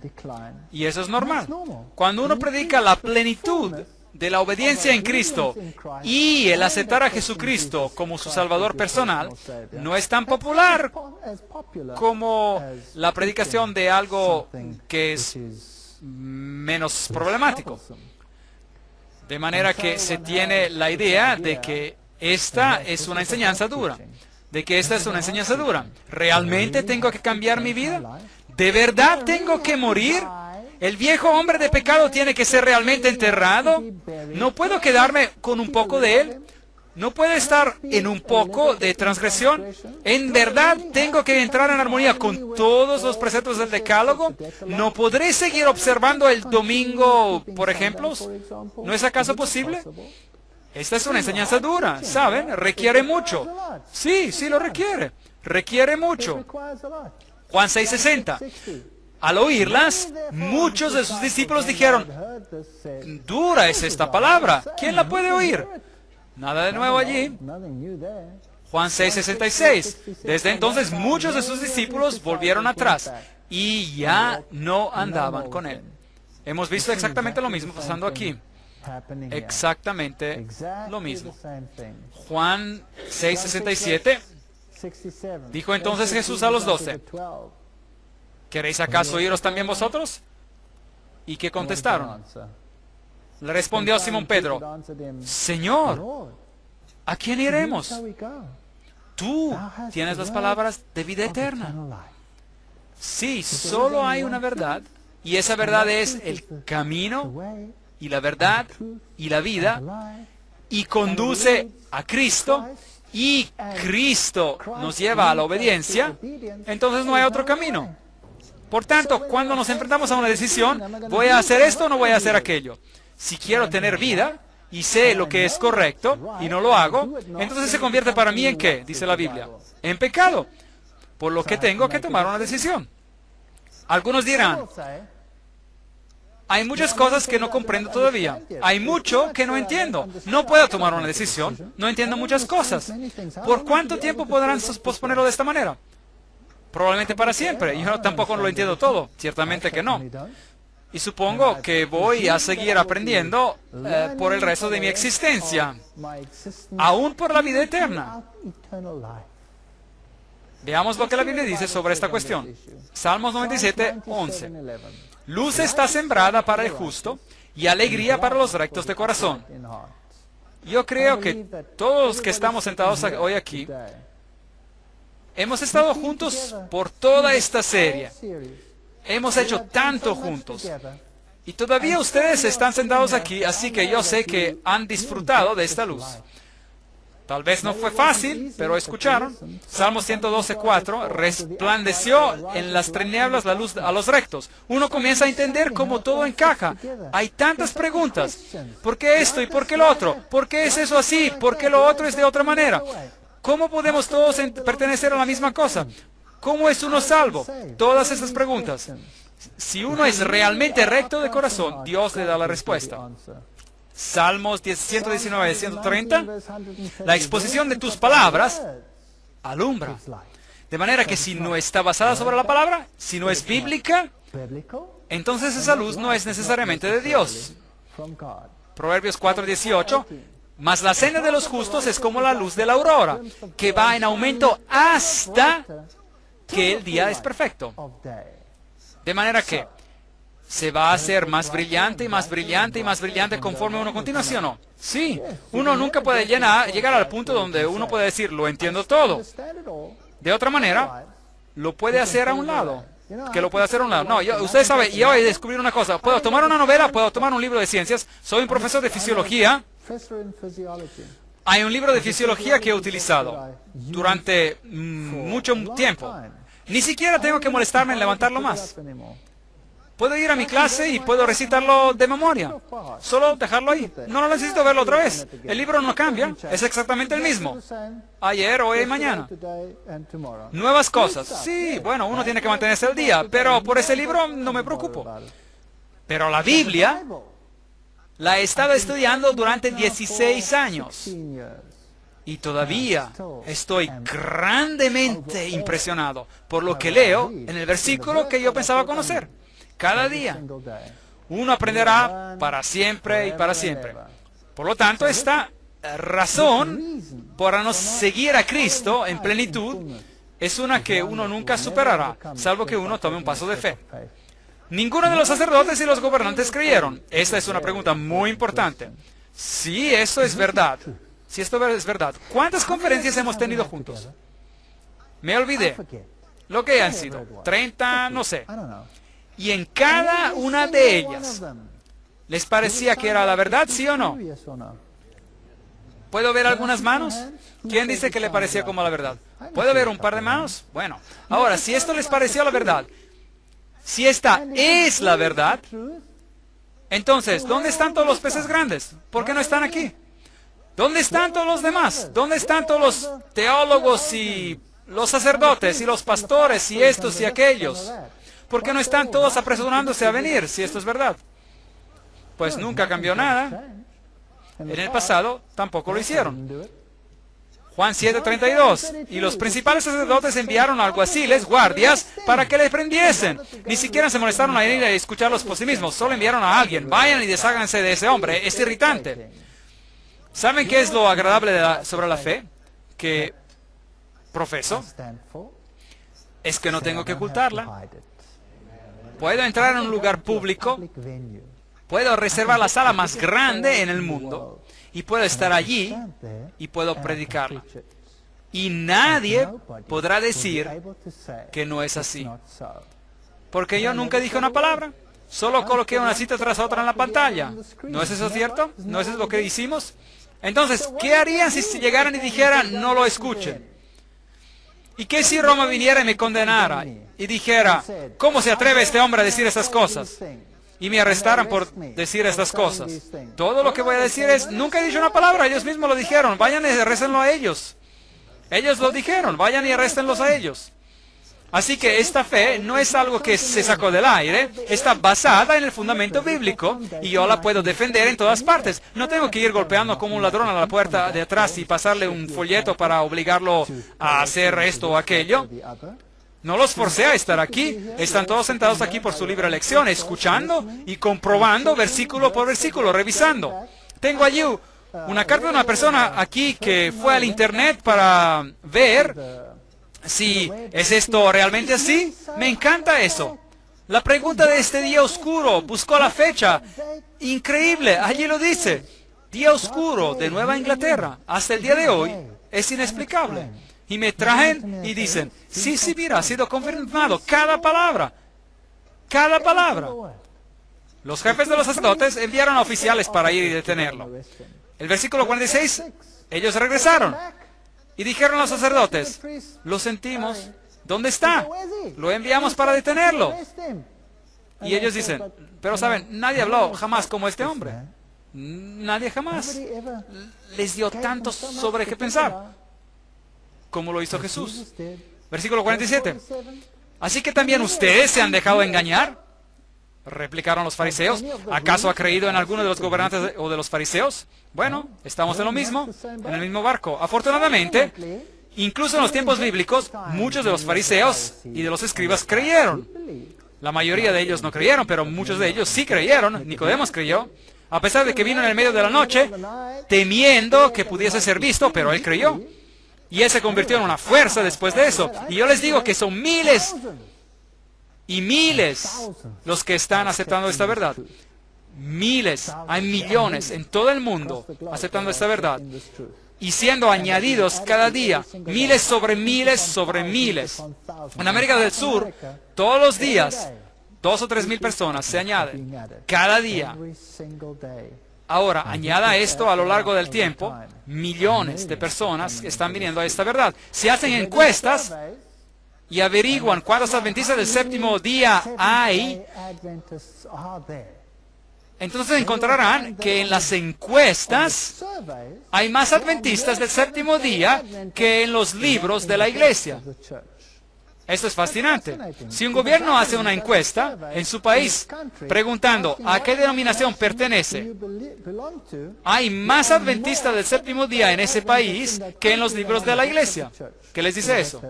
Speaker 1: Y eso es normal. Cuando uno predica la plenitud de la obediencia en Cristo y el aceptar a Jesucristo como su Salvador personal, no es tan popular como la predicación de algo que es menos problemático. De manera que se tiene la idea de que esta es una enseñanza dura. ¿Realmente tengo que cambiar mi vida? ¿De verdad tengo que morir? ¿El viejo hombre de pecado tiene que ser realmente enterrado? ¿No puedo quedarme con un poco de él? ¿No puedo estar en un poco de transgresión? ¿En verdad tengo que entrar en armonía con todos los preceptos del decálogo? ¿No podré seguir observando el domingo, por ejemplo? ¿No es acaso posible? Esta es una enseñanza dura, ¿saben? Requiere mucho. Sí, sí lo requiere. Requiere mucho. Juan 6:60. Al oírlas, muchos de sus discípulos dijeron, dura es esta palabra, ¿quién la puede oír? Nada de nuevo allí. Juan 6:66. Desde entonces muchos de sus discípulos volvieron atrás y ya no andaban con él. Hemos visto exactamente lo mismo pasando aquí. Exactamente lo mismo. Juan 6:67. Dijo entonces Jesús a los 12, ¿queréis acaso iros también vosotros? ¿Y qué contestaron? Le respondió Simón Pedro, Señor, ¿a quién iremos? Tú tienes las palabras de vida eterna. Sí, solo hay una verdad, y esa verdad es el camino, y la verdad, y la vida, y conduce a Cristo, y Cristo nos lleva a la obediencia. Entonces no hay otro camino. Por tanto, cuando nos enfrentamos a una decisión, ¿voy a hacer esto o no voy a hacer aquello? Si quiero tener vida y sé lo que es correcto y no lo hago, entonces se convierte para mí ¿en qué? Dice la Biblia. En pecado. Por lo que tengo que tomar una decisión. Algunos dirán, hay muchas cosas que no comprendo todavía. Hay mucho que no entiendo. No puedo tomar una decisión. No entiendo muchas cosas. ¿Por cuánto tiempo podrán posponerlo de esta manera? Probablemente para siempre. Yo tampoco lo entiendo todo. Ciertamente que no. Y supongo que voy a seguir aprendiendo por el resto de mi existencia. Aún por la vida eterna. Veamos lo que la Biblia dice sobre esta cuestión. Salmos 97, 11. Luz está sembrada para el justo y alegría para los rectos de corazón. Yo creo que todos los que estamos sentados hoy aquí hemos estado juntos por toda esta serie. Hemos hecho tanto juntos. Y todavía ustedes están sentados aquí, así que yo sé que han disfrutado de esta luz. Tal vez no fue fácil, pero escucharon. Salmo 112:4, resplandeció en las tinieblas la luz a los rectos. Uno comienza a entender cómo todo encaja. Hay tantas preguntas. ¿Por qué esto y por qué lo otro? ¿Por qué es eso así? ¿Por qué lo otro es de otra manera? ¿Cómo podemos todos pertenecer a la misma cosa? ¿Cómo es uno salvo? Todas estas preguntas. Si uno es realmente recto de corazón, Dios le da la respuesta. Salmos 119, 130. La exposición de tus palabras alumbra. De manera que si no está basada sobre la palabra, si no es bíblica, entonces esa luz no es necesariamente de Dios. Proverbios 4:18. Mas la senda de los justos es como la luz de la aurora, que va en aumento hasta que el día es perfecto. De manera que se va a hacer más brillante y más brillante y más brillante conforme uno continúa, ¿sí o no? Sí, uno nunca puede llegar al punto donde uno puede decir, lo entiendo todo. De otra manera, lo puede hacer a un lado. Que lo puede hacer a un lado. No, ustedes saben, yo he descubierto una cosa. Puedo tomar una novela, puedo tomar un libro de ciencias. Soy un profesor de fisiología. Hay un libro de fisiología que he utilizado durante mucho tiempo. Ni siquiera tengo que molestarme en levantarlo más. Puedo ir a mi clase y puedo recitarlo de memoria. Solo dejarlo ahí. No lo necesito verlo otra vez. El libro no cambia. Es exactamente el mismo. Ayer, hoy y mañana. Nuevas cosas. Sí, bueno, uno tiene que mantenerse al día. Pero por ese libro no me preocupo. Pero la Biblia la he estado estudiando durante 16 años. Y todavía estoy grandemente impresionado por lo que leo en el versículo que yo pensaba conocer. Cada día. Uno aprenderá para siempre y para siempre. Por lo tanto, esta razón para no seguir a Cristo en plenitud es una que uno nunca superará, salvo que uno tome un paso de fe. Ninguno de los sacerdotes y los gobernantes creyeron. Esta es una pregunta muy importante. Si eso es verdad, si esto es verdad, ¿cuántas conferencias hemos tenido juntos? Me olvidé. Lo que han sido, 30, no sé. Y en cada una de ellas, ¿les parecía que era la verdad, sí o no? ¿Puedo ver algunas manos? ¿Quién dice que le parecía como la verdad? ¿Puedo ver un par de manos? Bueno, ahora, si esto les pareció la verdad, si esta es la verdad, entonces, ¿dónde están todos los peces grandes? ¿Por qué no están aquí? ¿Dónde están todos los demás? ¿Dónde están todos los teólogos y los sacerdotes y los pastores y estos y aquellos? ¿Por qué no están todos apresurándose a venir, si esto es verdad? Pues nunca cambió nada. En el pasado tampoco lo hicieron. Juan 7:32. Y los principales sacerdotes enviaron alguaciles, guardias, para que le prendiesen. Ni siquiera se molestaron a ir a escucharlos por sí mismos. Solo enviaron a alguien. Vayan y desháganse de ese hombre. Es irritante. ¿Saben qué es lo agradable sobre la fe que profeso? Es que no tengo que ocultarla. Puedo entrar en un lugar público, puedo reservar la sala más grande en el mundo y puedo estar allí y puedo predicarla. Y nadie podrá decir que no es así. Porque yo nunca dije una palabra, solo coloqué una cita tras otra en la pantalla. ¿No es eso cierto? ¿No es eso lo que hicimos? Entonces, ¿qué harían si llegaran y dijeran no lo escuchen? ¿Y qué si Roma viniera y me condenara y dijera, ¿cómo se atreve este hombre a decir estas cosas? Y me arrestaran por decir estas cosas. Todo lo que voy a decir es, nunca he dicho una palabra, ellos mismos lo dijeron, vayan y arréstenlo a ellos. Ellos lo dijeron, vayan y arréstenlos a ellos. Así que esta fe no es algo que se sacó del aire, está basada en el fundamento bíblico y yo la puedo defender en todas partes. No tengo que ir golpeando como un ladrón a la puerta de atrás y pasarle un folleto para obligarlo a hacer esto o aquello. No los forcé a estar aquí, están todos sentados aquí por su libre elección, escuchando y comprobando versículo por versículo, revisando. Tengo allí una carta de una persona aquí que fue al internet para ver si es esto realmente así. Me encanta eso. La pregunta de este día oscuro, buscó la fecha. Increíble, allí lo dice. Día oscuro de Nueva Inglaterra, hasta el día de hoy, es inexplicable. Y me traen y dicen, sí, mira, ha sido confirmado, cada palabra. Los jefes de los sacerdotes enviaron a oficiales para ir y detenerlo. El versículo 46, ellos regresaron y dijeron a los sacerdotes, lo sentimos, ¿dónde está? Lo enviamos para detenerlo. Y ellos dicen, pero saben, nadie habló jamás como este hombre. Nadie jamás les dio tanto sobre qué pensar como lo hizo Jesús. Versículo 47. Así que también ustedes se han dejado engañar. Replicaron los fariseos. ¿Acaso ha creído en alguno de los gobernantes o de los fariseos? Bueno, estamos en lo mismo, en el mismo barco. Afortunadamente, incluso en los tiempos bíblicos, muchos de los fariseos y de los escribas creyeron. La mayoría de ellos no creyeron, pero muchos de ellos sí creyeron. Nicodemos creyó, a pesar de que vino en el medio de la noche, temiendo que pudiese ser visto, pero él creyó. Y él se convirtió en una fuerza después de eso. Y yo les digo que son miles y miles los que están aceptando esta verdad. Miles, hay millones en todo el mundo aceptando esta verdad. Y siendo añadidos cada día, miles sobre miles sobre miles. En América del Sur, todos los días, 2 o 3 mil personas se añaden cada día. Ahora, añada esto a lo largo del tiempo, millones de personas están viniendo a esta verdad. Si hacen encuestas y averiguan cuántos adventistas del séptimo día hay, entonces encontrarán que en las encuestas hay más adventistas del séptimo día que en los libros de la iglesia. Esto es fascinante. Si un gobierno hace una encuesta en su país preguntando a qué denominación pertenece, hay más adventistas del séptimo día en ese país que en los libros de la iglesia. ¿Qué les dice eso?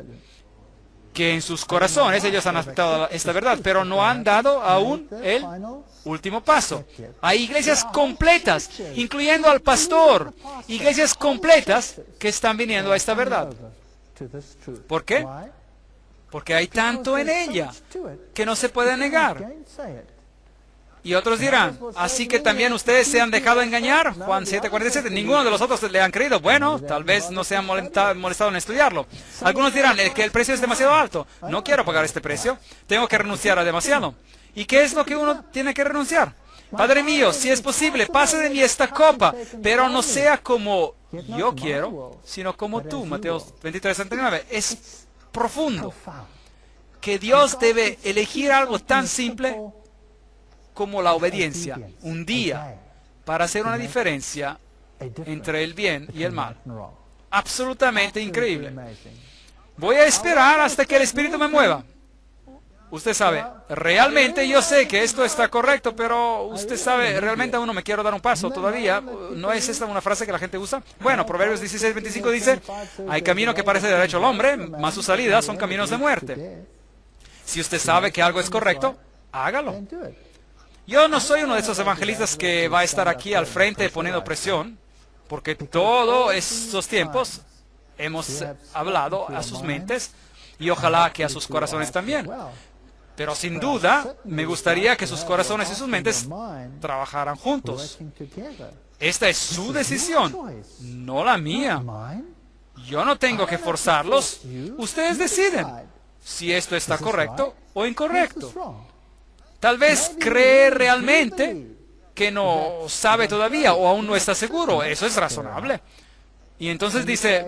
Speaker 1: Que en sus corazones ellos han aceptado esta verdad, pero no han dado aún el último paso. Hay iglesias completas, incluyendo al pastor, iglesias completas que están viniendo a esta verdad. ¿Por qué? Porque hay tanto en ella que no se puede negar. Y otros dirán, así que también ustedes se han dejado engañar. Juan 7:47, ninguno de los otros le han creído. Bueno, tal vez no se han molestado en estudiarlo. Algunos dirán que el precio es demasiado alto. No quiero pagar este precio. Tengo que renunciar a demasiado. ¿Y qué es lo que uno tiene que renunciar? Padre mío, si es posible, pase de mí esta copa, pero no sea como yo quiero, sino como tú. Mateo 23:39. Es profundo que Dios debe elegir algo tan simple como la obediencia, un día, para hacer una diferencia entre el bien y el mal. Absolutamente increíble. Voy a esperar hasta que el Espíritu me mueva. Usted sabe, realmente yo sé que esto está correcto, pero usted sabe, realmente aún no me quiero dar un paso todavía. ¿No es esta una frase que la gente usa? Bueno, Proverbios 16:25 dice, hay camino que parece derecho al hombre, mas sus salidas son caminos de muerte. Si usted sabe que algo es correcto, hágalo. Yo no soy uno de esos evangelistas que va a estar aquí al frente poniendo presión, porque todos estos tiempos hemos hablado a sus mentes y ojalá que a sus corazones también. Pero sin duda, me gustaría que sus corazones y sus mentes trabajaran juntos. Esta es su decisión, no la mía. Yo no tengo que forzarlos. Ustedes deciden si esto está correcto o incorrecto. Tal vez cree realmente que no sabe todavía o aún no está seguro. Eso es razonable. Y entonces dice,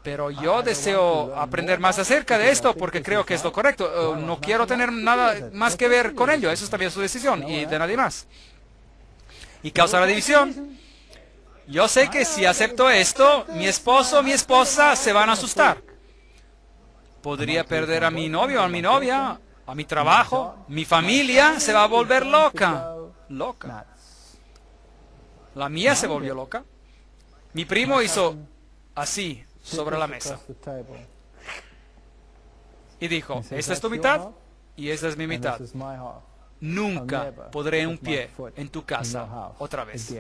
Speaker 1: pero yo deseo aprender más acerca de esto porque creo que es lo correcto. No quiero tener nada más que ver con ello. Eso es también su decisión y de nadie más. Y causará división. Yo sé que si acepto esto, mi esposo o mi esposa se van a asustar. Podría perder a mi novio o a mi novia, a mi trabajo, mi familia se va a volver loca. Loca. La mía se volvió loca. Mi primo hizo así sobre la mesa. Y dijo, esta es tu mitad y esta es mi mitad. Nunca podré un pie en tu casa otra vez.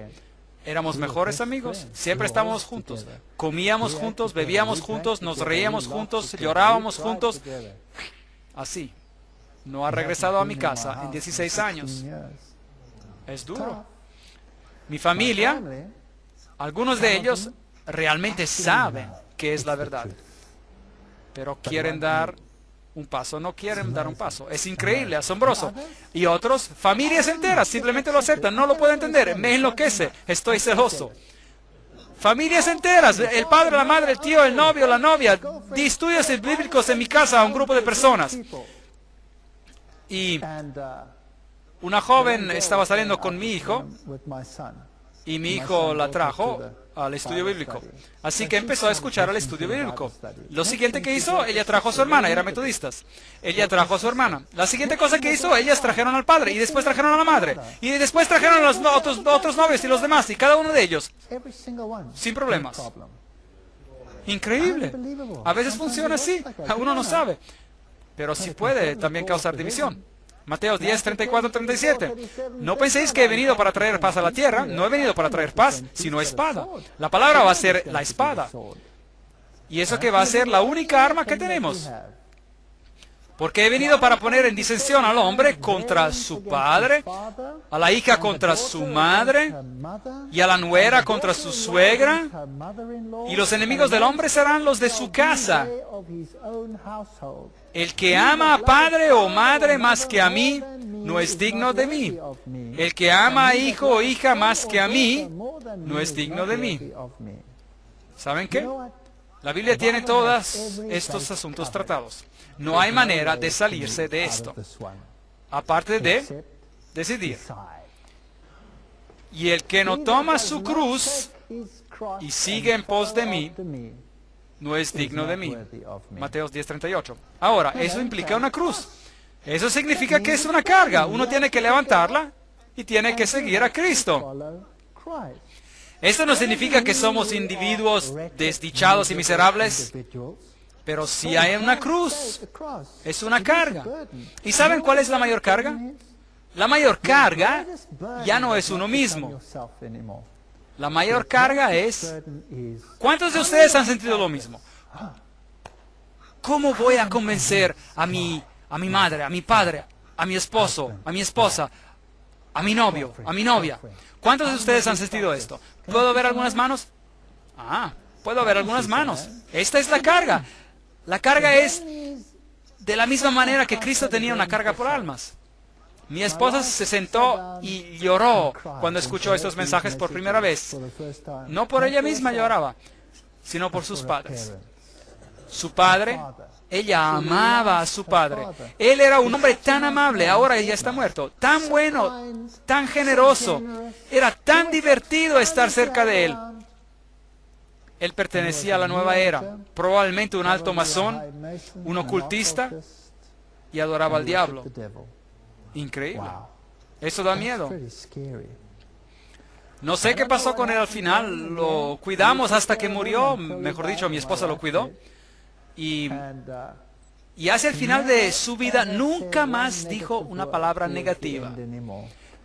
Speaker 1: Éramos mejores amigos, siempre estábamos juntos. Comíamos juntos, bebíamos juntos, nos reíamos juntos, llorábamos juntos. Así. No ha regresado a mi casa en 16 años. Es duro. Mi familia, algunos de ellos realmente saben que es la verdad, pero quieren dar un paso, no quieren dar un paso. Es increíble, asombroso. Y otros, familias enteras, simplemente lo aceptan, no lo puedo entender, me enloquece, estoy celoso. Familias enteras, el padre, la madre, el tío, el novio, la novia, di estudios bíblicos en mi casa a un grupo de personas. Y una joven estaba saliendo con mi hijo, y mi hijo la trajo al estudio bíblico. Así que empezó a escuchar el estudio bíblico. Lo siguiente que hizo, ella trajo a su hermana, eran metodistas. Ella trajo a su hermana. La siguiente cosa que hizo, ellas trajeron al padre, y después trajeron a la madre, y después trajeron a los otros novios y los demás, y cada uno de ellos, sin problemas. Increíble. A veces funciona así, uno no sabe, pero sí puede también causar división. Mateo 10, 34, 37. No penséis que he venido para traer paz a la tierra. No he venido para traer paz, sino espada. La palabra va a ser la espada. Y eso que va a ser la única arma que tenemos. Porque he venido para poner en disensión al hombre contra su padre, a la hija contra su madre, y a la nuera contra su suegra. Y los enemigos del hombre serán los de su casa. El que ama a padre o madre más que a mí, no es digno de mí. El que ama a hijo o hija más que a mí, no es digno de mí. ¿Saben qué? La Biblia tiene todos estos asuntos tratados. No hay manera de salirse de esto, aparte de decidir. Y el que no toma su cruz y sigue en pos de mí, no es digno de mí. Mateo 10:38. Ahora, eso implica una cruz. Eso significa que es una carga. Uno tiene que levantarla y tiene que seguir a Cristo. Esto no significa que somos individuos desdichados y miserables, pero si hay una cruz, es una carga. ¿Y saben cuál es la mayor carga? La mayor carga ya no es uno mismo. La mayor carga es... ¿Cuántos de ustedes han sentido lo mismo? ¿Cómo voy a convencer a mi madre, a mi padre, a mi esposo, a mi esposa, a mi novio, a mi novia? ¿Cuántos de ustedes han sentido esto? ¿Puedo ver algunas manos? Puedo ver algunas manos. Esta es la carga. La carga es de la misma manera que Cristo tenía una carga por almas. Mi esposa se sentó y lloró cuando escuchó estos mensajes por primera vez. No por ella misma lloraba, sino por sus padres. Su padre, ella amaba a su padre. Él era un hombre tan amable, ahora ella está muerto. Tan bueno, tan generoso. Era tan divertido estar cerca de él. Él pertenecía a la nueva era, probablemente un alto masón, un ocultista, y adoraba al diablo. Increíble. Eso da miedo. No sé qué pasó con él al final. Lo cuidamos hasta que murió. Mejor dicho, mi esposa lo cuidó. Y hacia el final de su vida nunca más dijo una palabra negativa.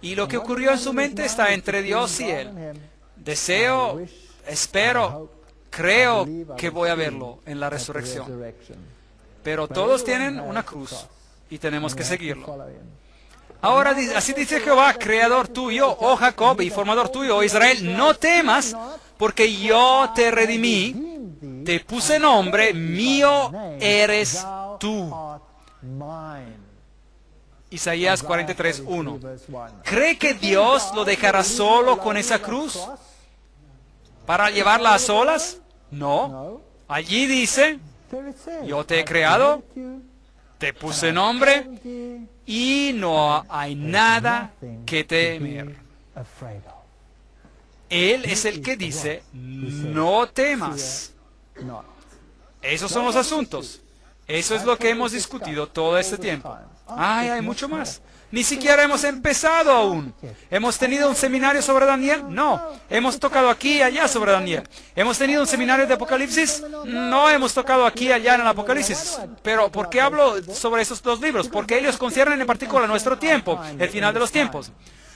Speaker 1: Y lo que ocurrió en su mente está entre Dios y él. Deseo, espero, creo que voy a verlo en la resurrección. Pero todos tienen una cruz y tenemos que seguirlo. Ahora, así dice Jehová, creador tuyo, oh Jacob, y formador tuyo, oh Israel, no temas, porque yo te redimí, te puse nombre, mío eres tú. Isaías 43:1. ¿Cree que Dios lo dejará solo con esa cruz para llevarla a solas? No. Allí dice, yo te he creado, te puse nombre, y no hay nada que temer. Él es el que dice, no temas. Esos son los asuntos. Eso es lo que hemos discutido todo este tiempo. Hay mucho más. Ni siquiera hemos empezado aún. ¿Hemos tenido un seminario sobre Daniel? No. ¿Hemos tocado aquí y allá sobre Daniel? ¿Hemos tenido un seminario de Apocalipsis? No hemos tocado aquí y allá en el Apocalipsis. Pero ¿por qué hablo sobre esos dos libros? Porque ellos conciernen en particular a nuestro tiempo, el final de los tiempos.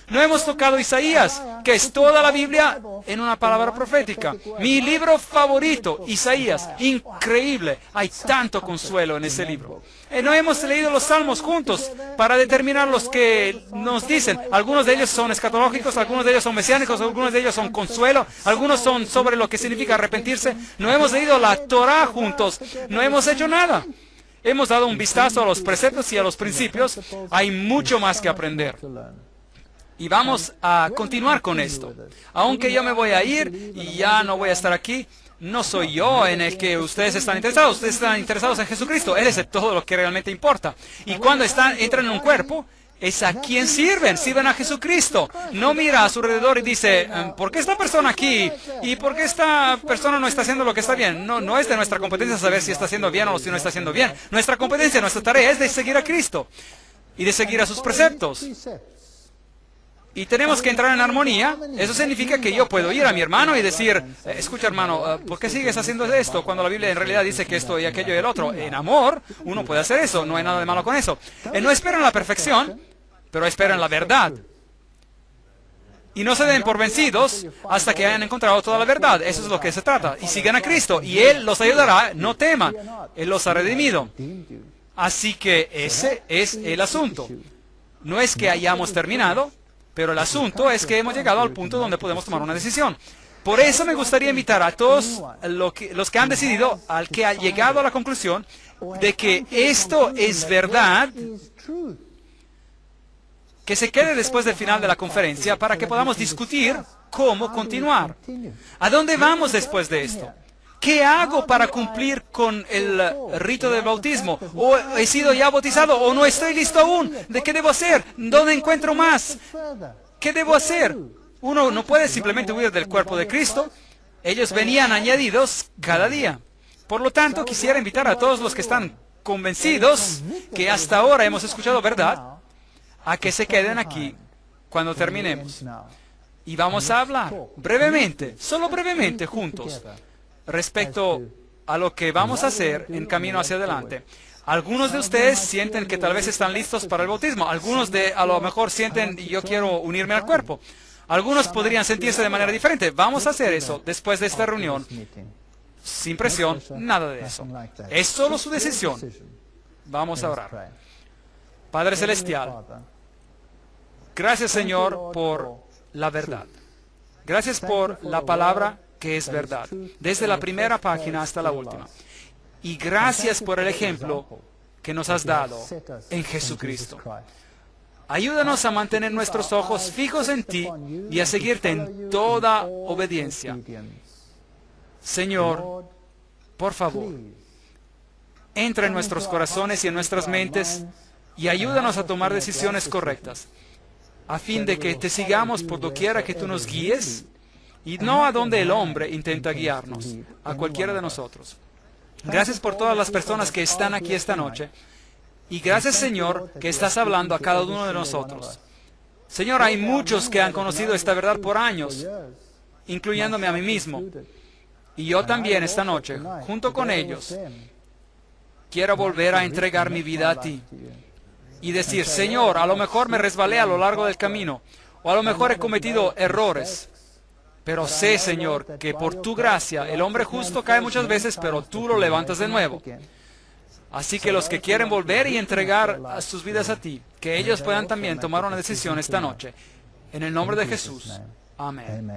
Speaker 1: No hemos tocado Isaías, que es toda la Biblia en una palabra profética. Mi libro favorito, Isaías, increíble. Hay tanto consuelo en ese libro. No hemos leído los salmos juntos para determinar los que nos dicen. Algunos de ellos son escatológicos, algunos de ellos son mesiánicos, algunos de ellos son consuelo, algunos son sobre lo que significa arrepentirse. No hemos leído la Torah juntos, no hemos hecho nada. Hemos dado un vistazo a los preceptos y a los principios. Hay mucho más que aprender. Y vamos a continuar con esto. Aunque yo me voy a ir y ya no voy a estar aquí, no soy yo en el que ustedes están interesados. Ustedes están interesados en Jesucristo. Él es todo lo que realmente importa. Y cuando entran en un cuerpo, es a quien sirven. Sirven a Jesucristo. No mira a su alrededor y dice, ¿por qué esta persona aquí? ¿Y por qué esta persona no está haciendo lo que está bien? No es de nuestra competencia saber si está haciendo bien o si no está haciendo bien. Nuestra competencia, nuestra tarea es de seguir a Cristo y de seguir a sus preceptos. Y tenemos que entrar en armonía. Eso significa que yo puedo ir a mi hermano y decir, escucha hermano, ¿por qué sigues haciendo esto cuando la Biblia en realidad dice que esto y aquello y el otro? En amor, uno puede hacer eso, no hay nada de malo con eso. No esperan la perfección, pero esperan la verdad. Y no se den por vencidos hasta que hayan encontrado toda la verdad. Eso es lo que se trata. Y sigan a Cristo, y Él los ayudará, no teman. Él los ha redimido. Así que ese es el asunto. No es que hayamos terminado, pero el asunto es que hemos llegado al punto donde podemos tomar una decisión. Por eso me gustaría invitar a todos los que han decidido, al que ha llegado a la conclusión de que esto es verdad, que se quede después del final de la conferencia para que podamos discutir cómo continuar. ¿A dónde vamos después de esto? ¿Qué hago para cumplir con el rito del bautismo? ¿O he sido ya bautizado? ¿O no estoy listo aún? ¿De qué debo hacer? ¿Dónde encuentro más? ¿Qué debo hacer? Uno no puede simplemente huir del cuerpo de Cristo. Ellos venían añadidos cada día. Por lo tanto, quisiera invitar a todos los que están convencidos que hasta ahora hemos escuchado verdad, a que se queden aquí cuando terminemos. Y vamos a hablar brevemente, solo brevemente juntos, respecto a lo que vamos a hacer en camino hacia adelante. Algunos de ustedes sienten que tal vez están listos para el bautismo. Algunos a lo mejor sienten, yo quiero unirme al cuerpo. Algunos podrían sentirse de manera diferente. Vamos a hacer eso después de esta reunión. Sin presión, nada de eso. Es solo su decisión. Vamos a orar. Padre Celestial, gracias Señor por la verdad. Gracias por la palabra que es verdad, desde la primera página hasta la última. Y gracias por el ejemplo que nos has dado en Jesucristo. Ayúdanos a mantener nuestros ojos fijos en ti y a seguirte en toda obediencia. Señor, por favor, entra en nuestros corazones y en nuestras mentes y ayúdanos a tomar decisiones correctas, a fin de que te sigamos por doquiera que tú nos guíes y no a donde el hombre intenta guiarnos, a cualquiera de nosotros. Gracias por todas las personas que están aquí esta noche. Y gracias, Señor, que estás hablando a cada uno de nosotros. Señor, hay muchos que han conocido esta verdad por años, incluyéndome a mí mismo. Y yo también esta noche, junto con ellos, quiero volver a entregar mi vida a ti. Y decir, Señor, a lo mejor me resbalé a lo largo del camino, o a lo mejor he cometido errores. Pero sé, Señor, que por tu gracia, el hombre justo cae muchas veces, pero tú lo levantas de nuevo. Así que los que quieren volver y entregar sus vidas a ti, que ellos puedan también tomar una decisión esta noche. En el nombre de Jesús. Amén.